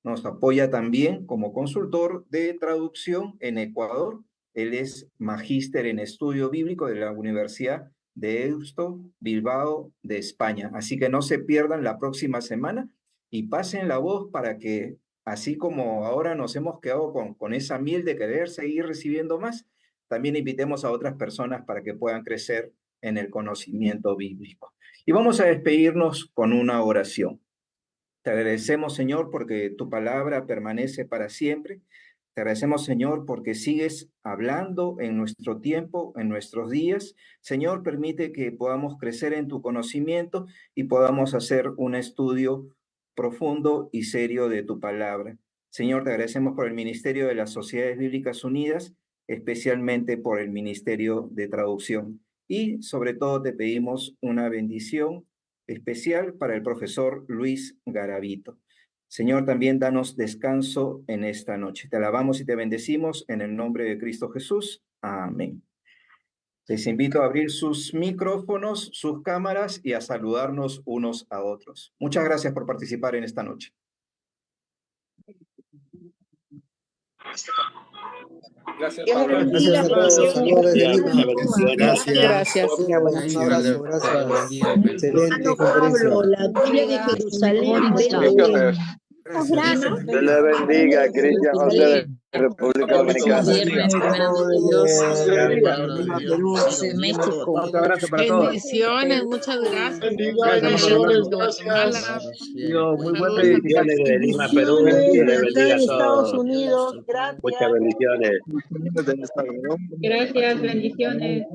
nos apoya también como consultor de traducción en Ecuador. Él es magíster en estudio bíblico de la Universidad de Deusto, Bilbao, de España. Así que no se pierdan la próxima semana y pasen la voz para que, así como ahora nos hemos quedado con esa miel de querer seguir recibiendo más, también invitemos a otras personas para que puedan crecer en el conocimiento bíblico. Y vamos a despedirnos con una oración. Te agradecemos, Señor, porque tu palabra permanece para siempre. Te agradecemos, Señor, porque sigues hablando en nuestro tiempo, en nuestros días. Señor, permite que podamos crecer en tu conocimiento y podamos hacer un estudio profundo y serio de tu palabra. Señor, te agradecemos por el Ministerio de las Sociedades Bíblicas Unidas, especialmente por el Ministerio de Traducción. Y sobre todo te pedimos una bendición especial para el profesor Luis Garavito. Señor, también danos descanso en esta noche. Te alabamos y te bendecimos en el nombre de Cristo Jesús. Amén. Les invito a abrir sus micrófonos, sus cámaras y a saludarnos unos a otros. Muchas gracias por participar en esta noche. Gracias, Dios Pablo. bendiga, Gracias a todos. Saludos desde Lima. Gracias. Un abrazo. Gracias. Excelente Hermano conferencia. Pablo, la Biblia de Jerusalén, Bendiciones. Gracias. Dios le bendiga, Cristian José de República Dominicana. Viernes, primero de Dios, Lima, Perú. de México. Un abrazo para todos. Bendiciones, muchas gracias. Bendiciones, gracias. Muy buena Bendiciones de Lima, Perú. Dios le acá bendiga en a Estados todos. Unidos, gracias. Muchas bendiciones. Gracias, bendiciones.